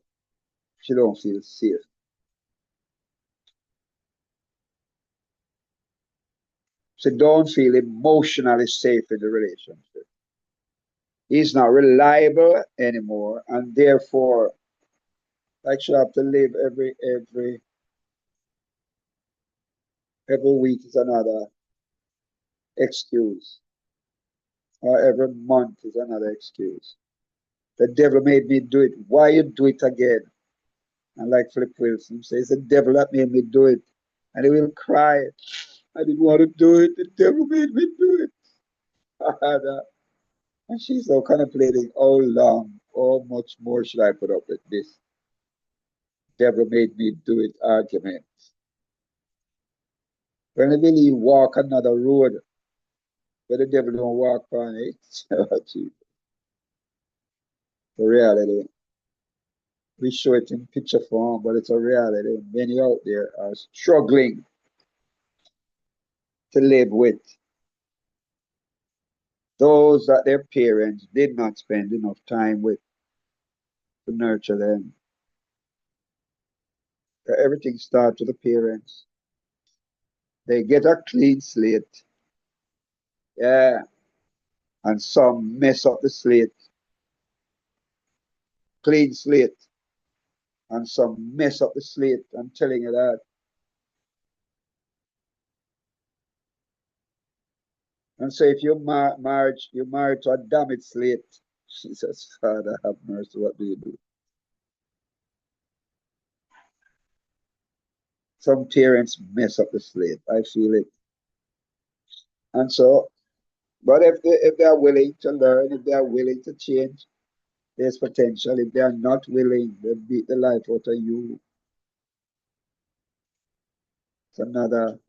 she don't feel safe. She don't feel emotionally safe in the relationship. He's not reliable anymore, and therefore, like she have to live every week is another excuse, or every month is another excuse. The devil made me do it. Why you do it again? And like Flip Wilson says, the devil that made me do it. And he will cry. I didn't want to do it. The devil made me do it. And she's now contemplating how long, how much more should I put up with this devil made me do it argument. When I believe walk another road, but the devil don't walk on it. The reality. We show it in picture form, but it's a reality. Many out there are struggling to live with those that their parents did not spend enough time with to nurture them. Everything starts with the parents. They get a clean slate, yeah, and some mess up the slate, clean slate, and some mess up the slate. I'm telling you that. And so if you're married to a damaged slate, Jesus, Father, have mercy. What do you do? Some parents mess up the slate. I feel it. And so, but if they are willing to learn, if they are willing to change, there's potential. If they are not willing, they beat the life out of you. It's another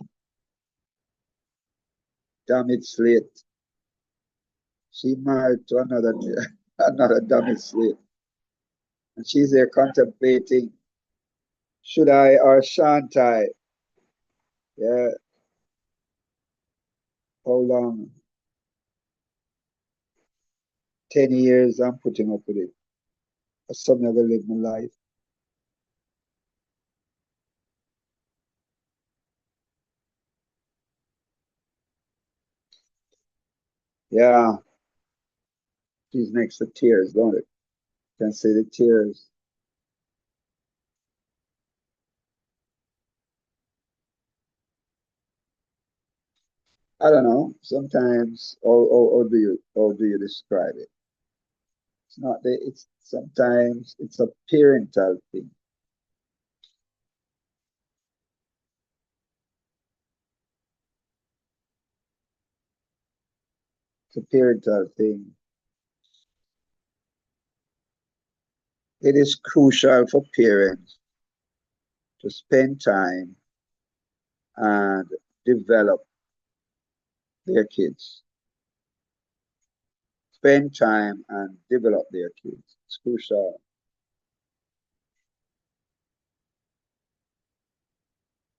damaged slate. She married to another another damaged slate. And she's there contemplating, should I or shan't I? Yeah, how long? 10 years I'm putting up with it. I'm never live my life. Yeah, she's next to tears, don't it? Can see the tears. I don't know. Sometimes, how do you describe it? It's not the, it's sometimes it's a parental thing. It's a parental thing. It is crucial for parents to spend time and develop their kids. Spend time and develop their kids. It's crucial.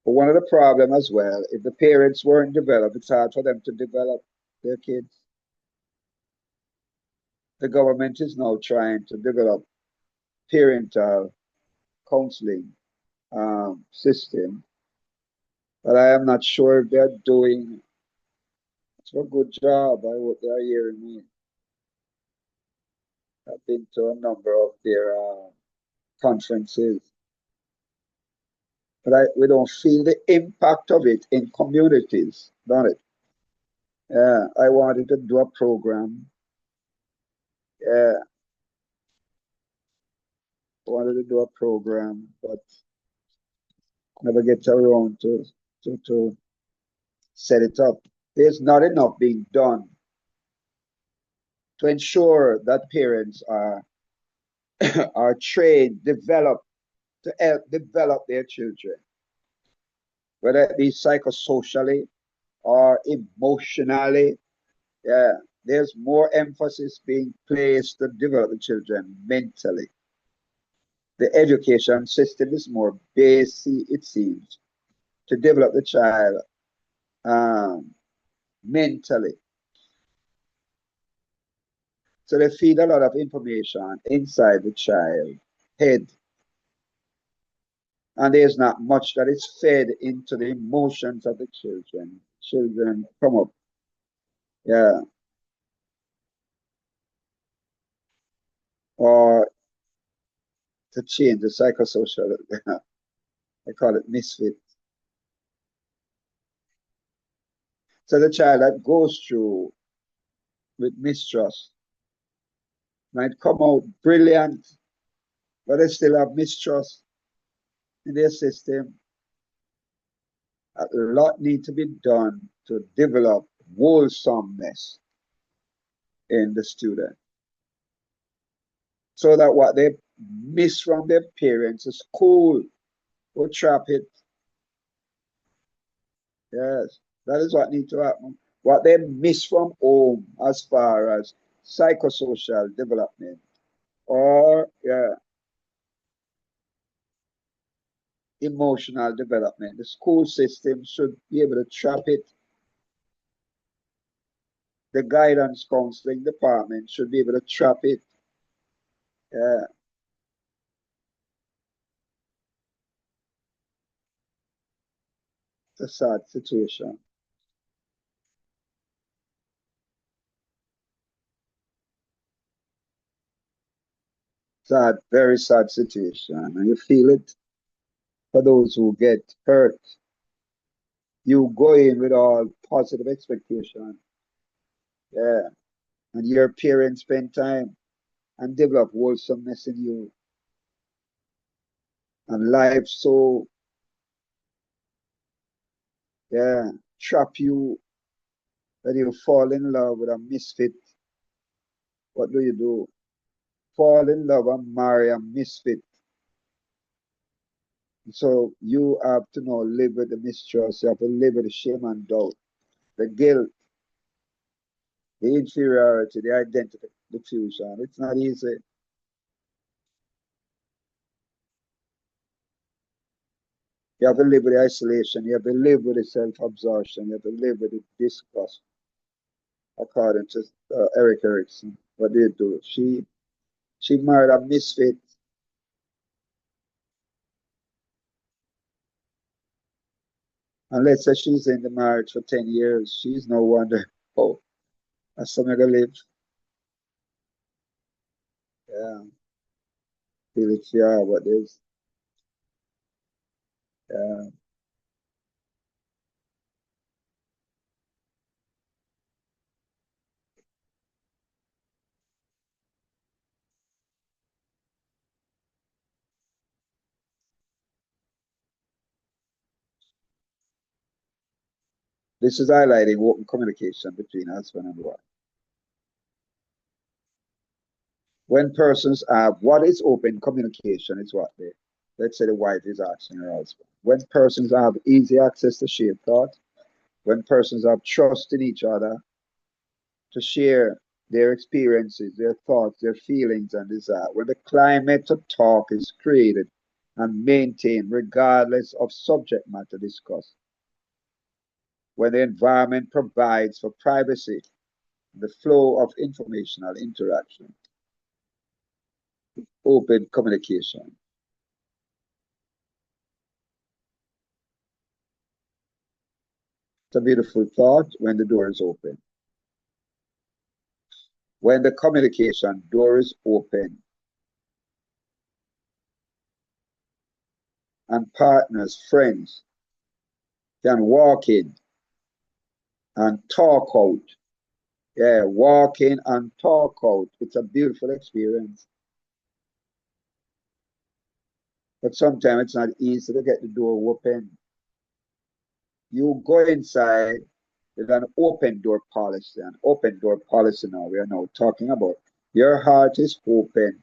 But one of the problems as well, if the parents weren't developed, it's hard for them to develop their kids. The government is now trying to develop parental counseling system, but I am not sure if they're doing a good job. I hope they're hearing me. I've been to a number of their conferences, but we don't feel the impact of it in communities, don't it? Yeah, I wanted to do a program. Yeah, I wanted to do a program, but never get around to set it up. There's not enough being done to ensure that parents are are trained, developed to help develop their children, whether it be psychosocially or emotionally. Yeah, there's more emphasis being placed to develop the children mentally. The education system is more basic, it seems, to develop the child um, mentally. So they feed a lot of information inside the child head, and there's not much that is fed into the emotions of the children. Children come up, yeah, or to change the psychosocial, I call it misfit. So the child that goes through with mistrust might come out brilliant, but they still have mistrust in their system. A lot need to be done to develop wholesomeness in the student, so that what they miss from their parents is school will trap it. Yes, that is what needs to happen. what they miss from home as far as psychosocial development or emotional development. The school system should be able to trap it. The guidance counseling department should be able to trap it. Uh, it's a sad situation. Sad, very sad situation. And you feel it for those who get hurt. You go in with all positive expectation. Yeah. And your parents spend time and develop wholesomeness in you. And life so, yeah, trap you that you fall in love with a misfit. What do you do? Fall in love and marry a misfit. So you have to now live with the mistrust. You have to live with the shame and doubt, the guilt, the inferiority, the identity diffusion. It's not easy. You have to live with the isolation. You have to live with the self-absorption. You have to live with the disgust, according to Eric Erickson. What did you do? She married a misfit. And let's say she's in the marriage for 10 years. She's no wonder. Oh, that's something to live. Yeah, feel it, yeah, what is. Yeah. This is highlighting open communication between husband and wife. When persons have what is open communication is what they, let's say the wife is asking her husband. When persons have easy access to share thought, when persons have trust in each other to share their experiences, their thoughts, their feelings and desire, when the climate to talk is created and maintained regardless of subject matter discussed, when the environment provides for privacy, the flow of informational interaction, open communication. It's a beautiful thought when the door is open. When the communication door is open and partners, friends can walk in and talk out. Yeah, walk in and talk out. It's a beautiful experience. But sometimes it's not easy to get the door open. You go inside with an open door policy. An open door policy now. We are now talking about your heart is open,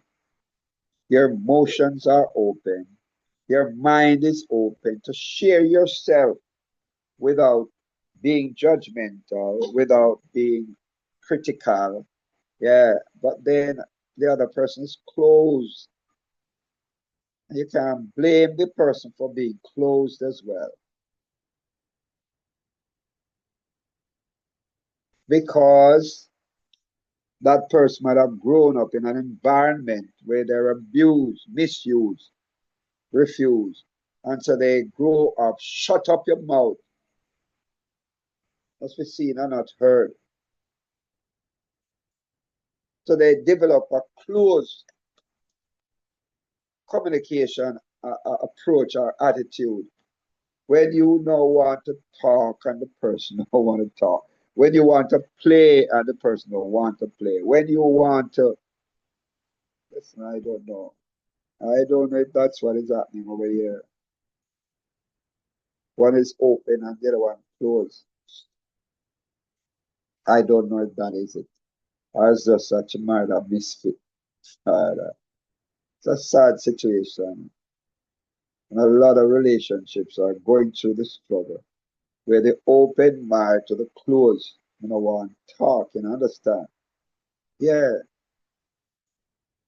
your emotions are open, your mind is open to share yourself without being judgmental, without being critical. Yeah, but then the other person is closed. You can blame the person for being closed as well. Because that person might have grown up in an environment where they're abused, misused, refused. And so they grow up, shut up your mouth, must be seen and not heard. So they develop a closed communication approach or attitude. When you don't want to talk and the person don't want to talk. When you want to play and the person don't want to play. When you want to, listen, I don't know. I don't know if that's what is happening over here. One is open and the other one closed. I don't know if that is it. Or it's just such a murder misfit. It's a sad situation. And a lot of relationships are going through the struggle where they open marriage to the close. You know, want talk, you know, understand? Yeah,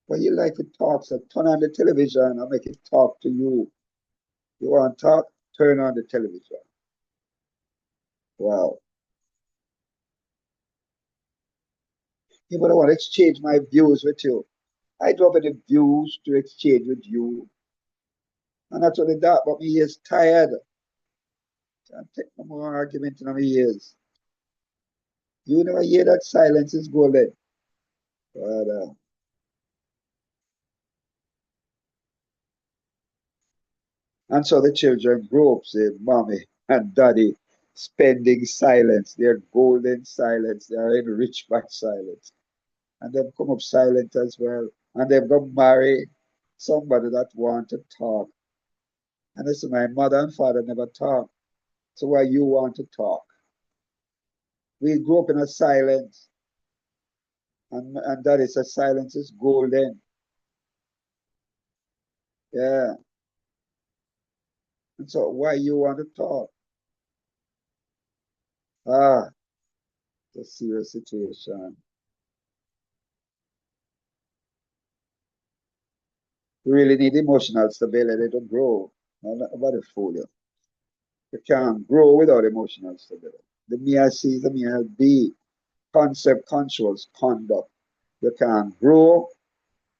but you like to talk, so turn on the television and make it talk to you. You want to talk? Turn on the television. Wow. Yeah, but I want to exchange my views with you. I drop any views to exchange with you. And not only that, but me is tired. Can't take no more argument in my ears. You never hear that silence is golden. But, and so the children grow up saying, Mommy and Daddy spending silence, their golden silence, they are enriched by silence. And they've come up silent as well. And they've got married somebody that want to talk. And I said, my mother and father never talk. So why you want to talk? We grew up in a silence, and that is a silence is golden. Yeah. And so why you want to talk? Ah, it's a serious situation. You really need emotional stability to grow. No, not about to fool you. You can't grow without emotional stability. The mere C, the mere B, concept, controls, conduct. You can't grow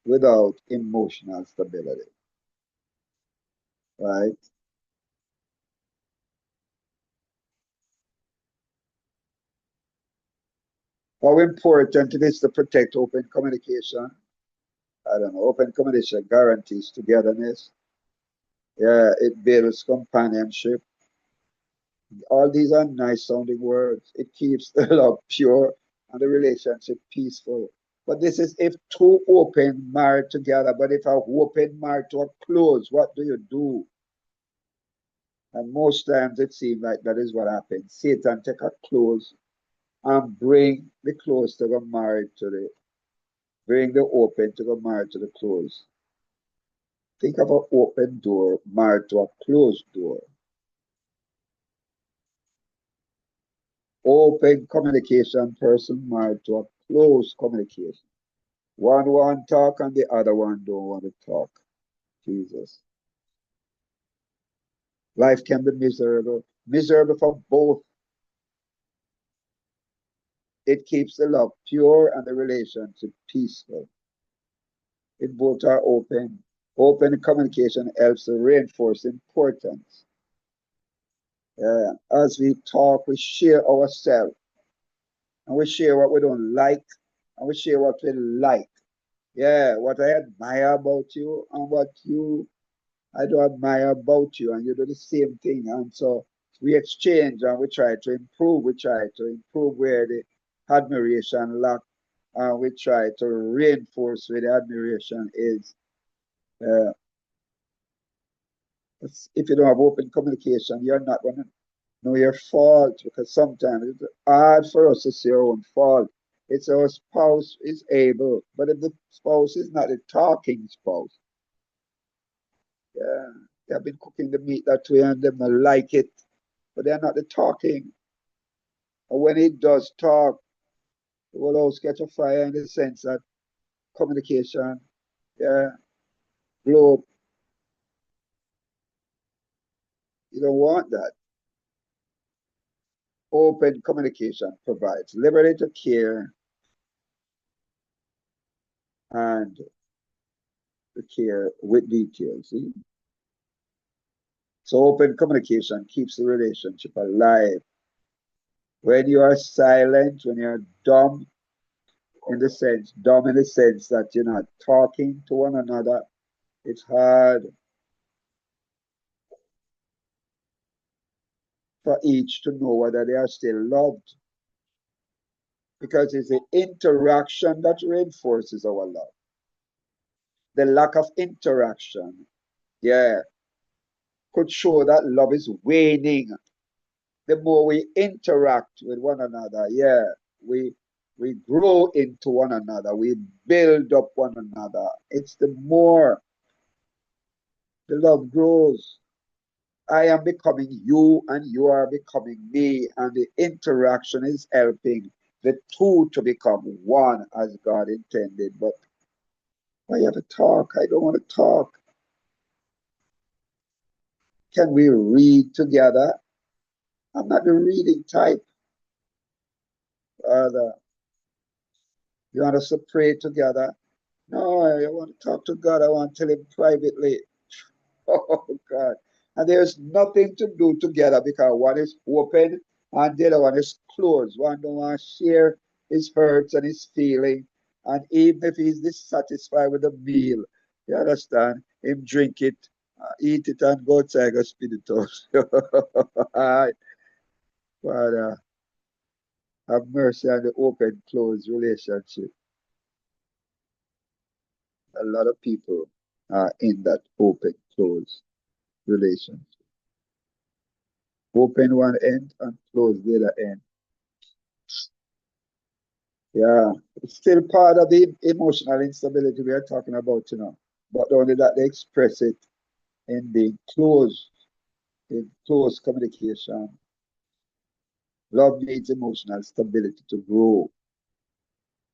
without emotional stability, right? How important it is to protect open communication. I don't know, open communication guarantees togetherness. Yeah, it builds companionship. All these are nice sounding words. It keeps the love pure and the relationship peaceful. But this is if two open married together. But if a open married to a close, what do you do? And most times it seems like that is what happens. Satan take a close and bring the close to go married to the bring the open to go married to the close. Think of an open door married to a closed door. Open communication person married to a closed communication. One want talk and the other one don't want to talk. Jesus. Life can be miserable. Miserable for both. It keeps the love pure and the relationship peaceful. If both are open. Open communication helps to reinforce importance. As we talk, we share ourselves and we share what we don't like and we share what we like. Yeah, what I admire about you and what you I do admire about you, and you do the same thing. And so we exchange and we try to improve. We try to improve where the admiration lack, and we try to reinforce where the admiration is. Uh, if you don't have open communication, you're not going to know your fault because sometimes it's hard for us to see our own fault. It's our spouse is able, but if the spouse is not a talking spouse, yeah, they have been cooking the meat that way and they don't like it, but they're not the talking. And when it does talk, it will always catch a fire in the sense that communication, yeah, globe, you don't want that. Open communication provides liberty to care and to care with details. See? So open communication keeps the relationship alive. When you are silent, when you're dumb in the sense that you're not talking to one another, it's hard for each to know whether they are still loved because it's the interaction that reinforces our love. The lack of interaction, yeah, could show that love is waning. The more we interact with one another, yeah, we we grow into one another, we build up one another. It's the more the love grows. I am becoming you and you are becoming me, and the interaction is helping the two to become one as God intended. But I have to talk. I don't want to talk. Can we read together? I'm not the reading type. Father, you want us to pray together? No, I want to talk to God. I want to tell him privately. Oh God. And there's nothing to do together because one is open and the other one is closed. One don't want to share his hurts and his feeling. And even if he's dissatisfied with the meal, you understand? Him drink it, eat it, and go outside and spit it out. Father, have mercy on the open closed relationship. A lot of people are in that open closed relationship. Open one end and close the other end. Yeah, it's still part of the emotional instability we are talking about, But only that they express it in being close, in close communication. Love needs emotional stability to grow.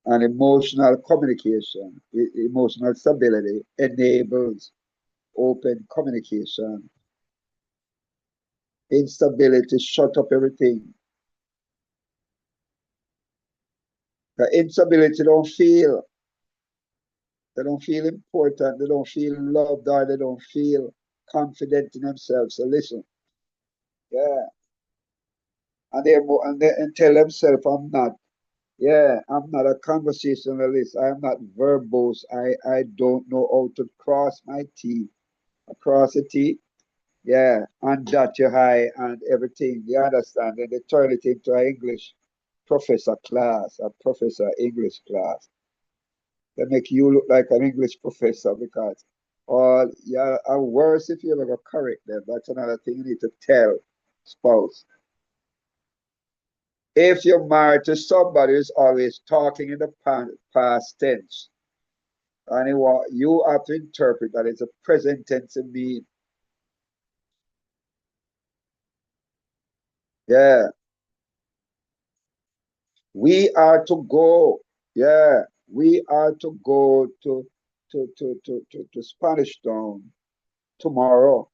And emotional communication, emotional stability enables open communication. Instability shut up everything. The instability don't feel. They don't feel important. They don't feel loved or they don't feel confident in themselves. So listen, yeah. And tell themselves, I'm not a conversationalist. I am not verbose. I don't know how to cross my T, across the T. Yeah, and dot your high and everything. You understand? And they turn it into an English professor class, a professor English class. They make you look like an English professor because, or yeah, or worse if you ever go correct them. That's another thing you need to tell spouse. If you're married to somebody who's always talking in the past tense, and you have to interpret that it's a present tense and mean, yeah, we are to go, yeah, we are to go to Spanish Town tomorrow.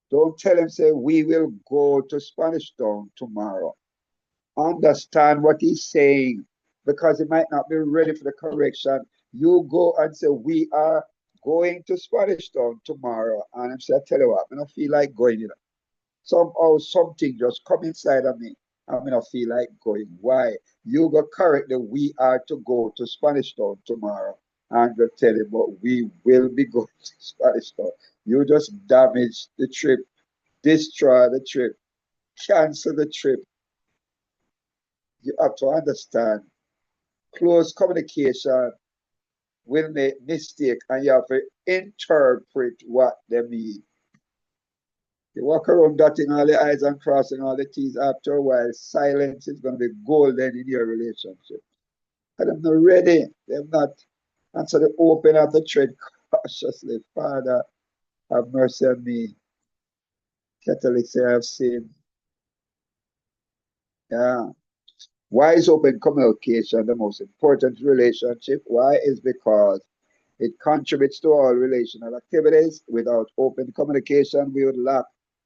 Don't tell him, say, we will go to Spanish Town tomorrow. Understand what he's saying because he might not be ready for the correction. You go and say, we are going to Spanish Town tomorrow. And I'm saying, I tell you what, I don't feel like going. Somehow something just come inside of me. I don't feel like going. Why? You go correct that we are to go to Spanish Town tomorrow. And go tell him, but we will be going to Spanish Town. You just damage the trip, destroy the trip, cancel the trip. You have to understand close communication will make mistake and you have to interpret what they mean. You walk around dotting all the I's and crossing all the T's after a while, silence is going to be golden in your relationship. And I'm not ready. They're not. And so they open up the tread cautiously. Father, have mercy on me. Catholics say I've sinned. Yeah. Why is open communication the most important relationship? Why is because it contributes to all relational activities. Without open communication, we would lack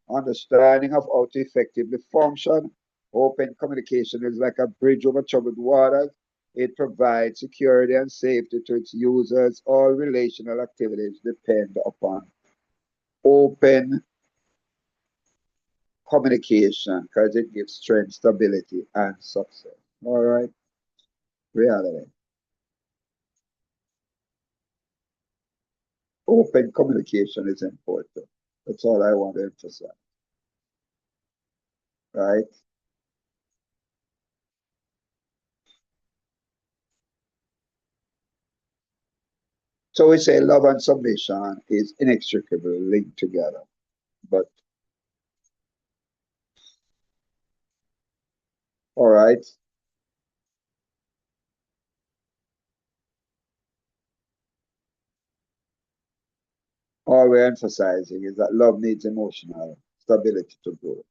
understanding of how to effectively function. Open communication is like a bridge over troubled waters. It provides security and safety to its users. All relational activities depend upon open communication because it gives strength, stability, and success. All right, reality. Open communication is important. That's all I want to emphasize, right? So we say love and submission is inextricably linked together. But all right, All we're emphasizing is that love needs emotional stability to grow.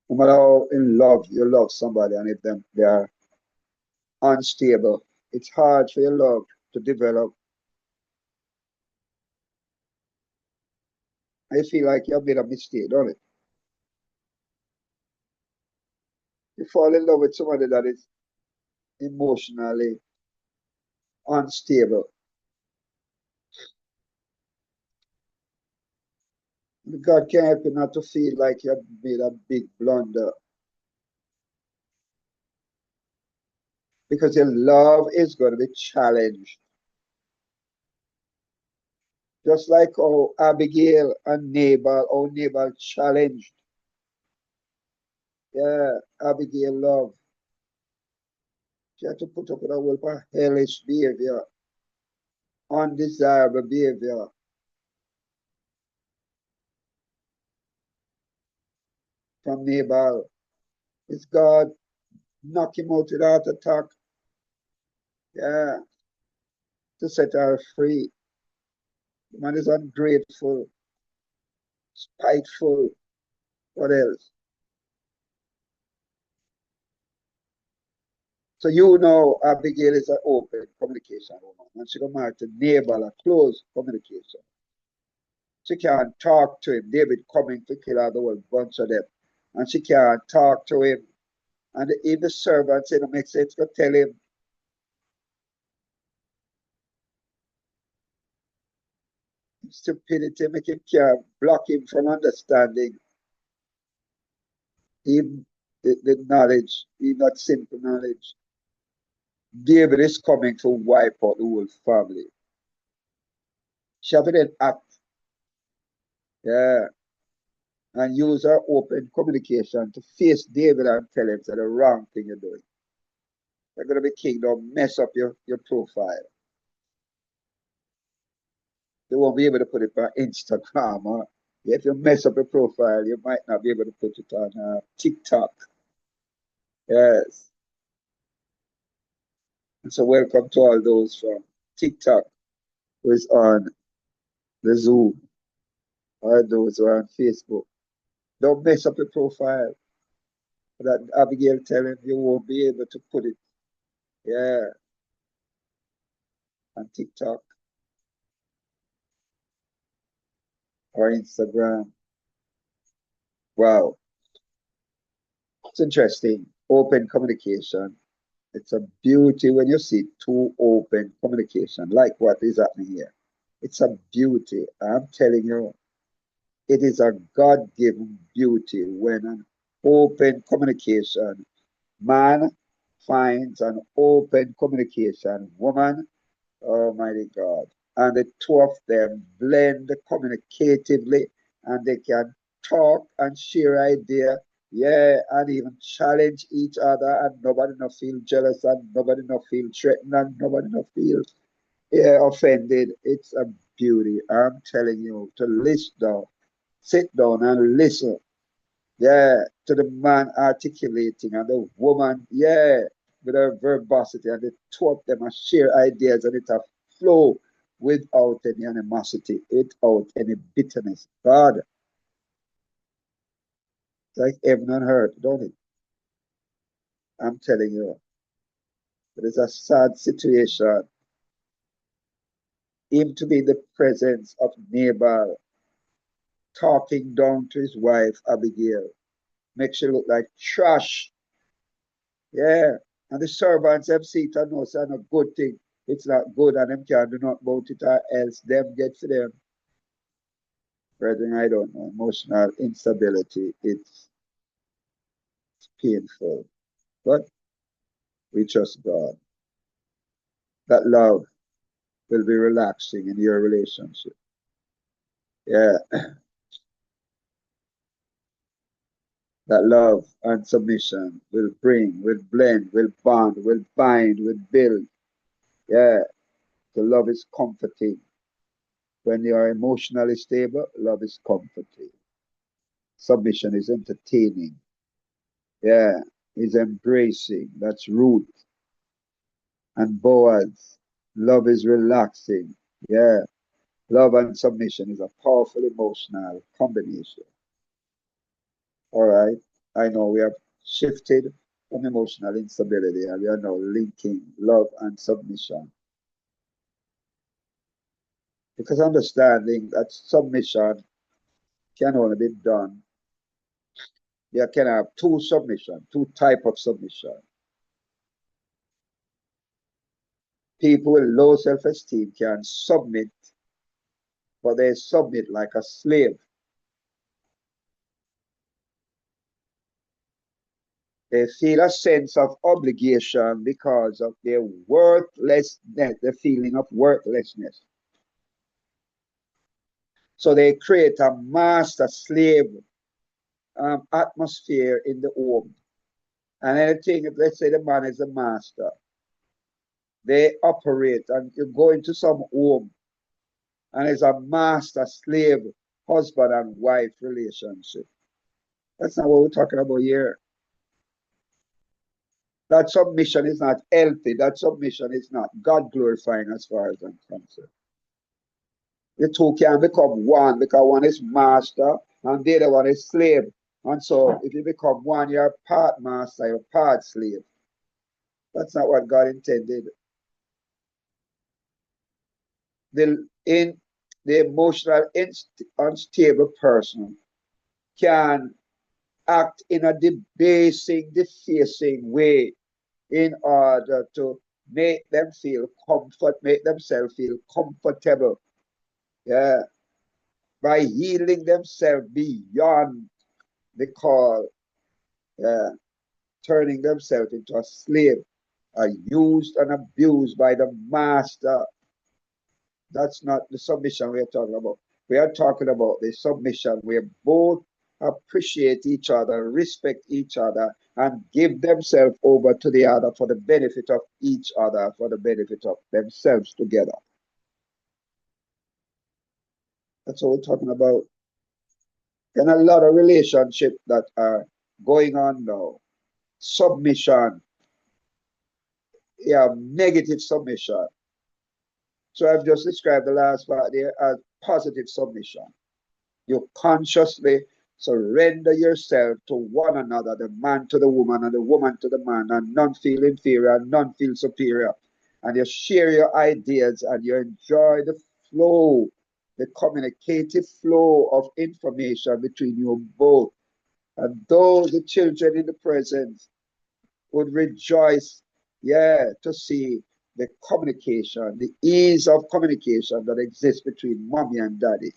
No matter how in love you love somebody, and if they are unstable, it's hard for your love to develop. I feel like you have made a mistake, don't it? You fall in love with somebody that is emotionally unstable. God can't help you not to feel like you have made a big blunder because your love is going to be challenged. Just like how Abigail and Nabal challenged. Yeah, Abigail love. She had to put up with a whole of hellish behavior, undesirable behavior from Nabal. It's God knock him out with a heart attack. Yeah, to set her free. The man is ungrateful, spiteful. What else? So you know Abigail is an open communication woman. And she got married to Nabal, a close communication. She can't talk to him. David coming to kill her, the whole bunch of them. And she can't talk to him. And even the servants in the make sense to tell him stupidity, make him care, block him from understanding even the knowledge, even not simple knowledge. David is coming to wipe out the whole family. She have to act, yeah, and use her open communication to face David and tell him that the wrong thing you're doing. You're gonna be king, don't mess up your profile. You won't be able to put it on Instagram. Or if you mess up your profile, you might not be able to put it on TikTok. Yes. And so welcome to all those from TikTok who is on the Zoom, or those who are on Facebook. Don't mess up your profile. That Abigail telling you won't be able to put it, yeah, on TikTok or Instagram. Wow, it's interesting. Open communication. It's a beauty when you see two open communication, like what is happening here. It's a beauty. I'm telling you, it is a God-given beauty when an open communication man finds an open communication woman. Almighty God. And the two of them blend communicatively and they can talk and share idea. Yeah, and even challenge each other and nobody no feel jealous and nobody no feel threatened and nobody no feel, yeah, offended. It's a beauty. I'm telling you to listen down, sit down and listen. Yeah, to the man articulating and the woman, yeah, with her verbosity, and the two of them are share ideas and it a flow without any animosity, without any bitterness. God, like heaven and earth, don't it? I'm telling you, it is a sad situation. Him to be in the presence of Nabal, talking down to his wife Abigail, makes you look like trash. Yeah. And the servants them see it and know it's not a good thing. It's not good and them can't do not about it or else them get for them. Brethren, I don't know. Emotional instability, it's painful. But we trust God. That love will be relaxing in your relationship. Yeah. That love and submission will bring, will blend, will bond, will bind, will build. Yeah. The love is comforting. When you are emotionally stable, love is comforting. Submission is entertaining. Yeah, is embracing. That's Ruth and Boaz. Love is relaxing. Yeah, Love and submission is a powerful emotional combination. All right. I know we have shifted from emotional instability and we are now linking love and submission. Because understanding that submission can only be done, you can have two submission, two type of submission. People with low self-esteem can submit, but they submit like a slave. They feel a sense of obligation because of their worthlessness, the feeling of worthlessness. So they create a master slave atmosphere in the home. And anything, let's say the man is a master, they operate and you go into some home and it's a master slave husband and wife relationship. That's not what we're talking about here. That submission is not healthy. That submission is not God glorifying as far as I'm concerned. The two can become one because one is master and the other one is slave. And so if you become one, you're part master, you're part slave. That's not what God intended. In the emotional unstable person can act in a debasing, defacing way in order to make them feel comfort, make themselves feel comfortable. Yeah, by yielding themselves beyond the call, yeah, turning themselves into a slave, are used and abused by the master. That's not the submission we are talking about. We are talking about the submission where both appreciate each other, respect each other, and give themselves over to the other for the benefit of each other, for the benefit of themselves together. That's what we're talking about. And a lot of relationships that are going on now. Submission, yeah, negative submission. So I've just described the last part there as positive submission. You consciously surrender yourself to one another, the man to the woman and the woman to the man, and none feel inferior and none feel superior. And you share your ideas and you enjoy the flow, the communicative flow of information between you both. And those the children in the presence would rejoice, yeah, to see the communication, the ease of communication that exists between mommy and daddy.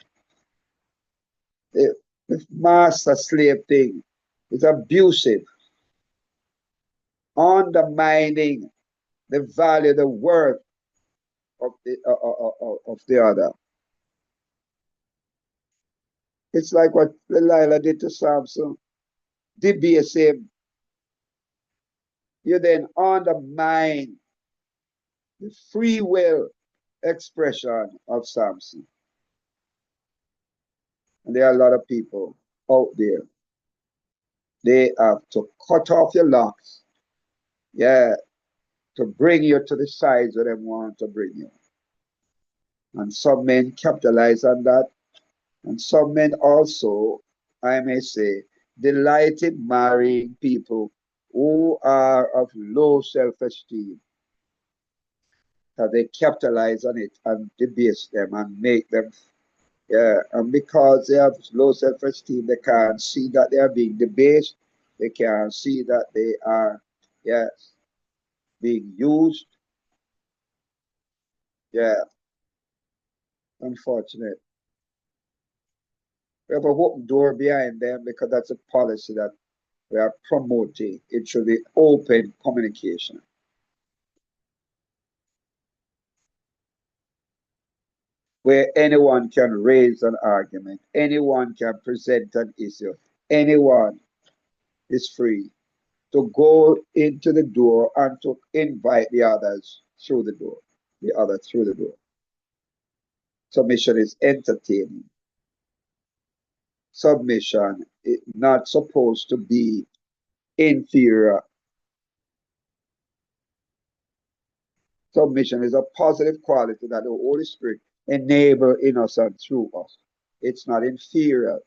The master slave thing is abusive, undermining the value, the worth of the other. It's like what Delilah did to Samson. Debase him. You then undermine the free will expression of Samson. And there are a lot of people out there. They have to cut off your locks, yeah, to bring you to the size where they want to bring you. And some men capitalize on that. And some men also, I may say, delight in marrying people who are of low self-esteem. That they capitalize on it and debase them and make them, yeah. And because they have low self-esteem, they can't see that they are being debased. They can't see that they are, yes, being used. Yeah, unfortunate. We have a open door behind them because that's a policy that we are promoting. It should be open communication where anyone can raise an argument, anyone can present an issue, anyone is free to go into the door and to invite the others through the door, the other through the door. Submission is entertaining. Submission is not supposed to be inferior. Submission is a positive quality that the Holy Spirit enable in us and through us. It's not inferior.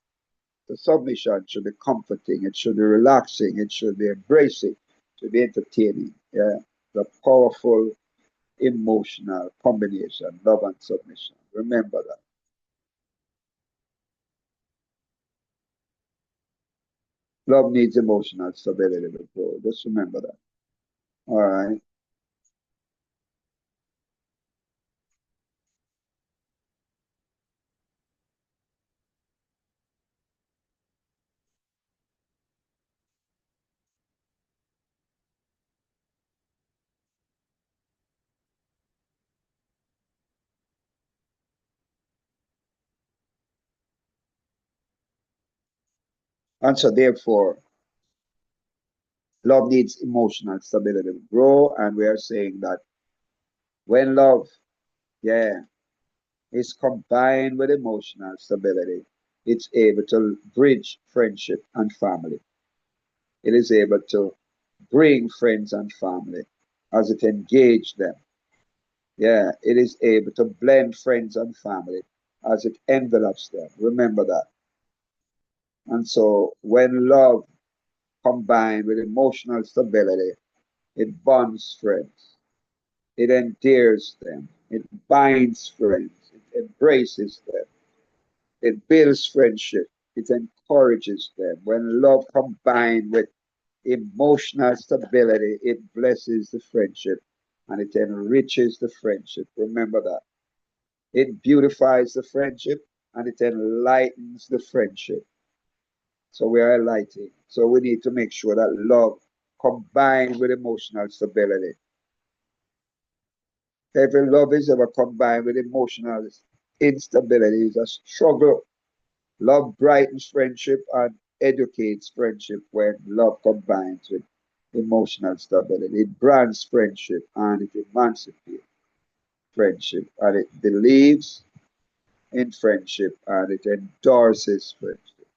The submission should be comforting, it should be relaxing, it should be embracing, it should be entertaining. Yeah. The powerful emotional combination, love and submission. Remember that. Love needs emotional stability before. Just remember that. All right. And so therefore, love needs emotional stability to grow. And we are saying that when love, yeah, is combined with emotional stability, it's able to bridge friendship and family. It is able to bring friends and family as it engage them. Yeah, it is able to blend friends and family as it envelops them. Remember that. And so when love combined with emotional stability, it bonds friends, it endears them, it binds friends, it embraces them, it builds friendship, it encourages them. When love combined with emotional stability, it blesses the friendship and it enriches the friendship. Remember that. It beautifies the friendship and it enlightens the friendship. So we are enlightening. So we need to make sure that love combined with emotional stability. If love is ever combined with emotional instability, it's a struggle. Love brightens friendship and educates friendship when love combines with emotional stability. It brands friendship and it emancipates friendship and it believes in friendship and it endorses friendship.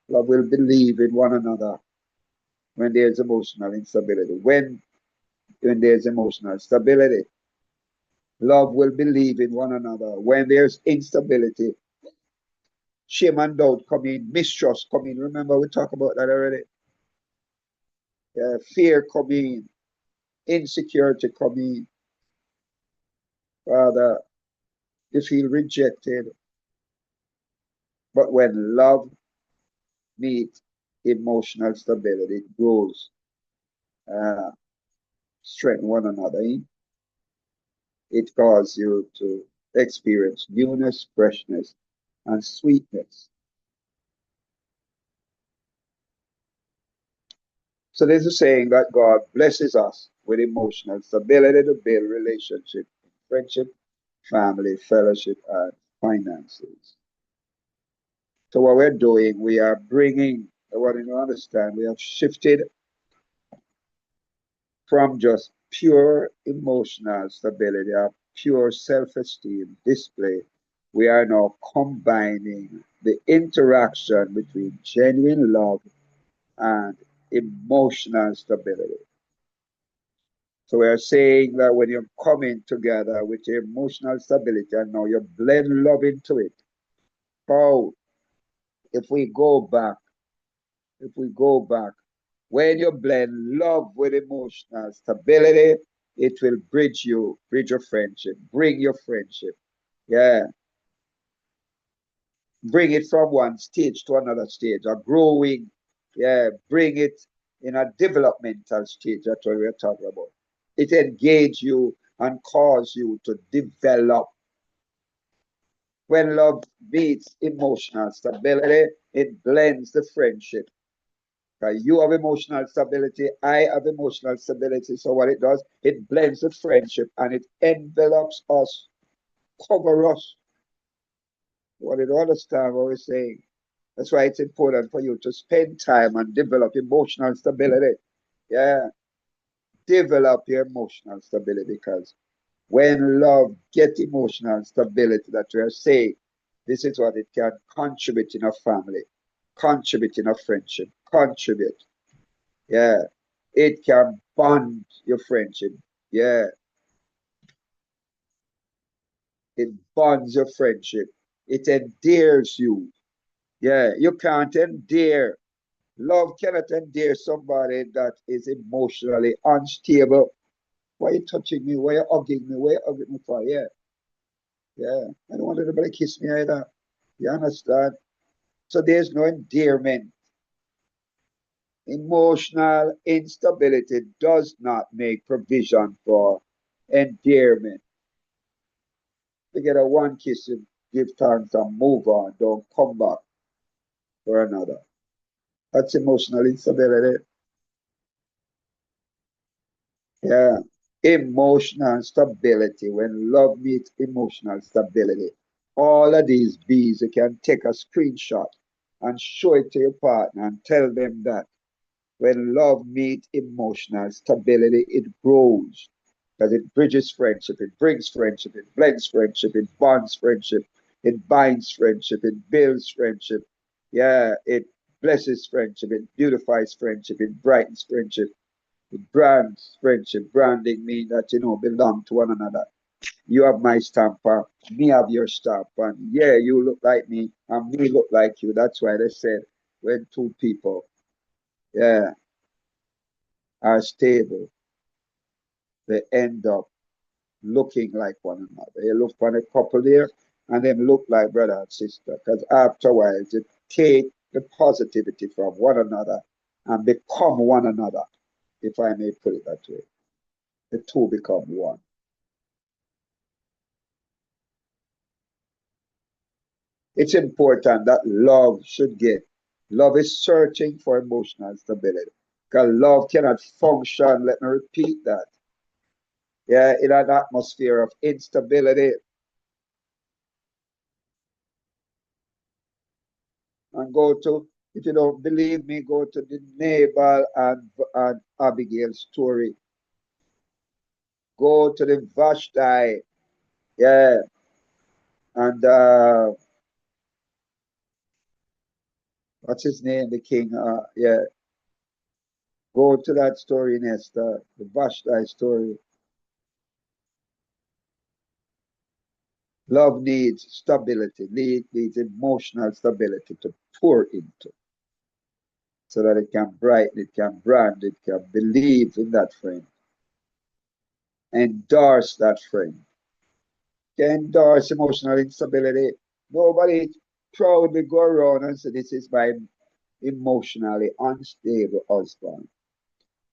Love will believe in one another when there's emotional instability. When there's emotional stability, love will believe in one another. When there's instability, shame and doubt come in, mistrust come in. Remember, we talked about that already. Fear come in, insecurity come in. Father, you feel rejected. But when love meets emotional stability, it grows, uh, strengthen one another. It causes you to experience newness, freshness, and sweetness. So there's a saying that God blesses us with emotional stability to build relationship, friendship, family, fellowship, and finances. So what we're doing, we are bringing, I want you to understand, we have shifted from just pure emotional stability or pure self-esteem display. We are now combining the interaction between genuine love and emotional stability. So we are saying that when you're coming together with your emotional stability and now you blend love into it. How if we go back, if we go back, when you blend love with emotional stability, it will bridge your friendship, bring your friendship. Yeah. Bring it from one stage to another stage, a growing, yeah, bring it in a developmental stage. That's what we're talking about. It engage you and cause you to develop. When love meets emotional stability, it blends the friendship. You have emotional stability, I have emotional stability. So what it does, it blends the friendship and it envelops us, cover us. You want to understand what we're saying? That's why it's important for you to spend time and develop emotional stability. Yeah, develop your emotional stability because when love get emotional stability that we are saying, this is what it can contribute in a family, contribute in a friendship, contribute. Yeah, it can bond your friendship. Yeah, It bonds your friendship. It endears you. Yeah, you can't endear. Love cannot endear somebody that is emotionally unstable. Why are you touching me? Why are you hugging me? Why are you hugging me for? Yeah, yeah. I don't want anybody to kiss me either. You understand? So there's no endearment. Emotional instability does not make provision for endearment. You get a one kiss, you give thanks and move on. Don't come back for another. That's emotional instability. Yeah. Emotional stability. When love meets emotional stability, all of these B's, you can take a screenshot and show it to your partner and tell them that when love meets emotional stability, it grows. Because it bridges friendship, it brings friendship, it blends friendship, it bonds friendship, it binds friendship, it builds friendship. Yeah, it blesses friendship, it beautifies friendship, it brightens friendship, it brands friendship. Branding means that belong to one another. You have my stamp, me have your stamp, and yeah, you look like me, and me look like you. That's why they said when two people, yeah, are stable, they end up looking like one another. You look for a couple there, and then look like brother and sister. Because afterwards, you take the positivity from one another and become one another, if I may put it that way. The two become one. It's important that love should get. Love is searching for emotional stability. Because love cannot function, let me repeat that. Yeah, in an atmosphere of instability. And go to, if you don't believe me, go to the Nabal and Abigail story. Go to the Vashti, yeah, and what's his name, the king, yeah. Go to that story in Esther, the Vashti story. Love needs stability, needs emotional stability to pour into so that it can brighten, it can brand, it can believe in that friend, endorse that friend, can endorse emotional instability. Nobody proudly go around and say, this is my emotionally unstable husband.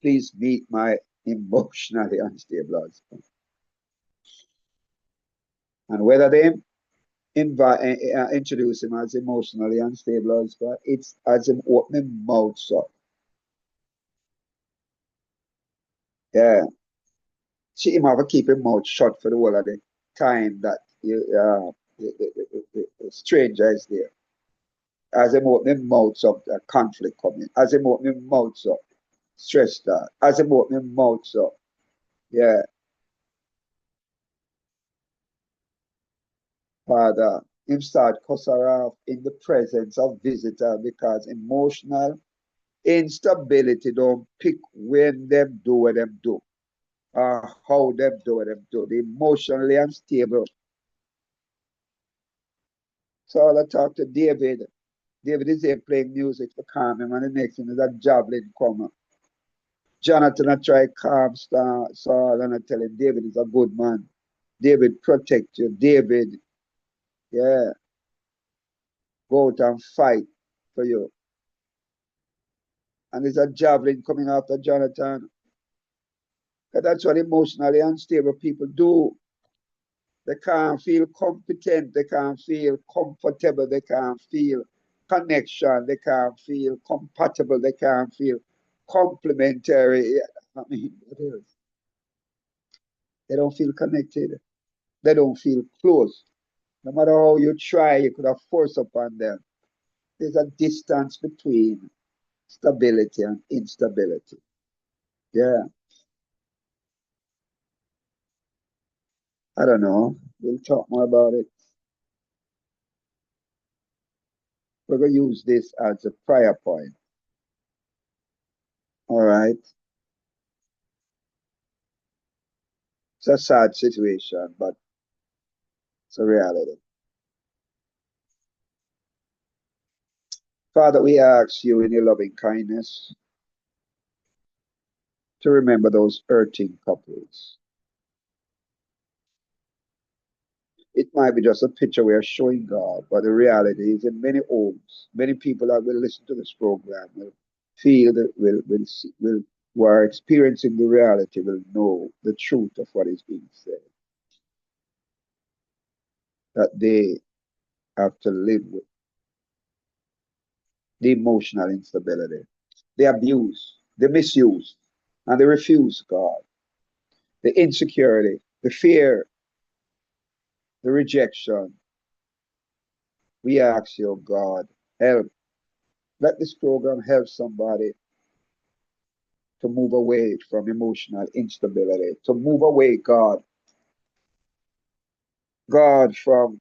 Please meet my emotionally unstable husband. And whether they introduce him as emotionally unstable husband, it's as him opening mouths up. Yeah. See him have to keep his mouth shut for the whole of the time that the stranger is there. As him opening mouths up, the conflict coming. As him opening mouths up, stress that. As him opening mouths up. Yeah. Father, him start cuss her off in the presence of visitor because emotional instability don't pick when them do what them do or how them do what them do. The emotionally unstable. So I talk to David. David is there playing music to calm him, and the next thing is a javelin come. Jonathan I try calm Saul, and I tell him David is a good man. David protect you. David, yeah, go out and fight for you. And there's a javelin coming after Jonathan. Because that's what emotionally unstable people do. They can't feel competent. They can't feel comfortable. They can't feel connection. They can't feel compatible. They can't feel complementary. I mean, they don't feel connected. They don't feel close. No matter how you try, you could have force upon them. There's a distance between stability and instability. Yeah, I don't know. We'll talk more about it. We're going to use this as a prior point. All right. It's a sad situation, but It's a reality. Father, we ask you in your loving kindness to remember those hurting couples. It might be just a picture we are showing God, but the reality is in many homes, many people that will listen to this program will feel that who are experiencing the reality will know the truth of what is being said. That they have to live with the emotional instability, the abuse, the misuse, and the refuse God, the insecurity, the fear, the rejection. We ask you, God, help. Let this program help somebody to move away from emotional instability, to move away, God, from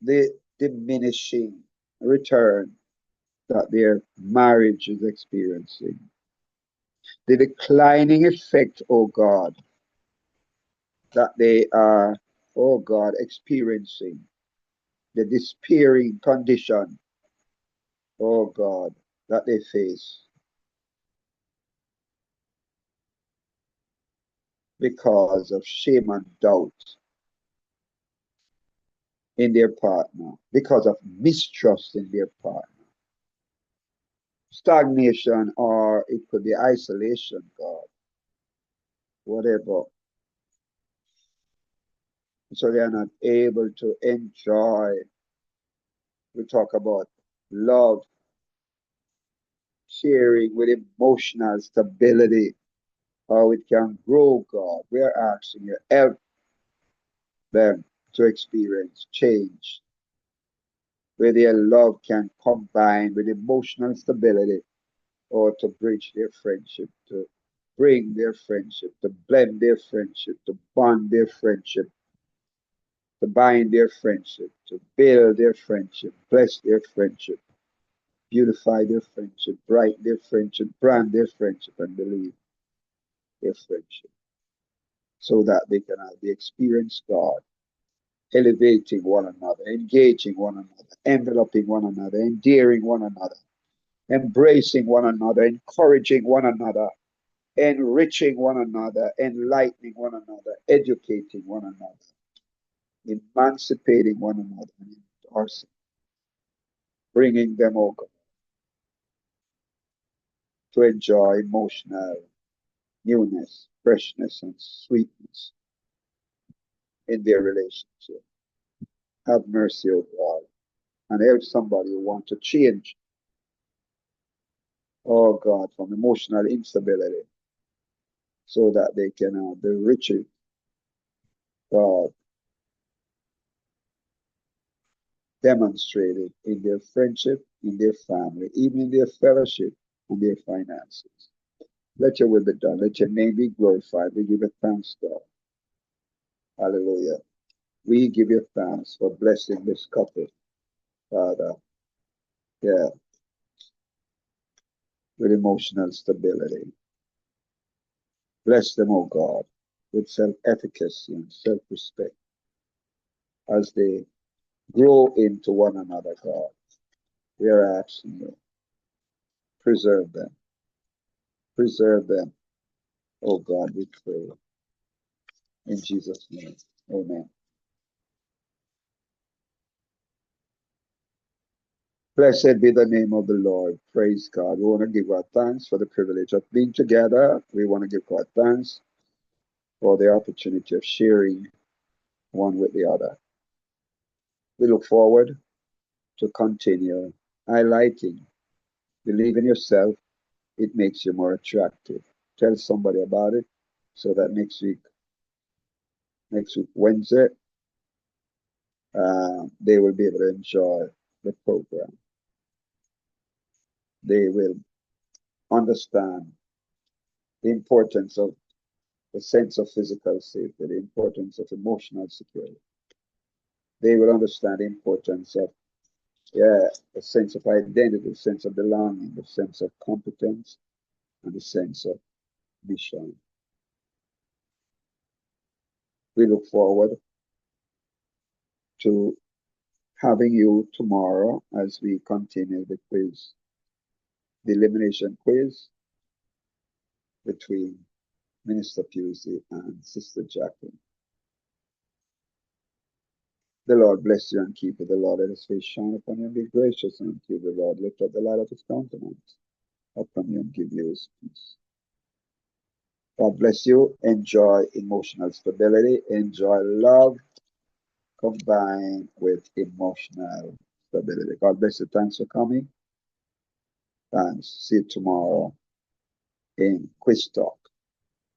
the diminishing return that their marriage is experiencing, the declining effect, oh God, that they are, oh God, experiencing, the despairing condition, oh God, that they face because of shame and doubt in their partner, because of mistrust in their partner, stagnation, or it could be isolation, God, whatever. So they are not able to enjoy. We talk about love, sharing with emotional stability, how it can grow, God. We are asking you, help them to experience change, where their love can combine with emotional stability or to bridge their friendship, to bring their friendship, to blend their friendship, to bond their friendship, to bind their friendship, to build their friendship, bless their friendship, beautify their friendship, brighten their friendship, brand their friendship, and believe their friendship, so that they can have the experience God, elevating one another, engaging one another, enveloping one another, endearing one another, embracing one another, encouraging one another, enriching one another, enlightening one another, educating one another, emancipating one another, and endorsing, bringing them, oh God, to enjoy emotional newness, freshness, and sweetness in their relationship. Have mercy, O God, and help somebody who wants to change, oh God, from emotional instability so that they can have the riches, God, demonstrated in their friendship, in their family, even in their fellowship and their finances. Let your will be done. Let your name be glorified. We give you thanks, God. Hallelujah. We give you thanks for blessing this couple, Father. Yeah, with emotional stability. Bless them, O God, with self-efficacy and self-respect as they grow into one another, God. We are asking you, preserve them, O God, we pray. In Jesus' name, amen. Blessed be the name of the Lord. Praise God. We want to give our thanks for the privilege of being together. We want to give God thanks for the opportunity of sharing one with the other. We look forward to continue highlighting. Believe in yourself. It makes you more attractive. Tell somebody about it so that next week Wednesday, they will be able to enjoy the program. They will understand the importance of the sense of physical safety, the importance of emotional security. They will understand the importance of, yeah, the sense of identity, the sense of belonging, the sense of competence, and the sense of mission. We look forward to having you tomorrow as we continue the quiz, the elimination quiz between Minister Pusey and Sister Jacqueline. The Lord bless you and keep you. The Lord let his face shine upon you and be gracious unto you. The Lord lift up the light of his countenance upon you and give you his peace. God bless you. Enjoy emotional stability. Enjoy love combined with emotional stability. God bless you. Thanks for coming. Thanks. See you tomorrow in Quiz Talk.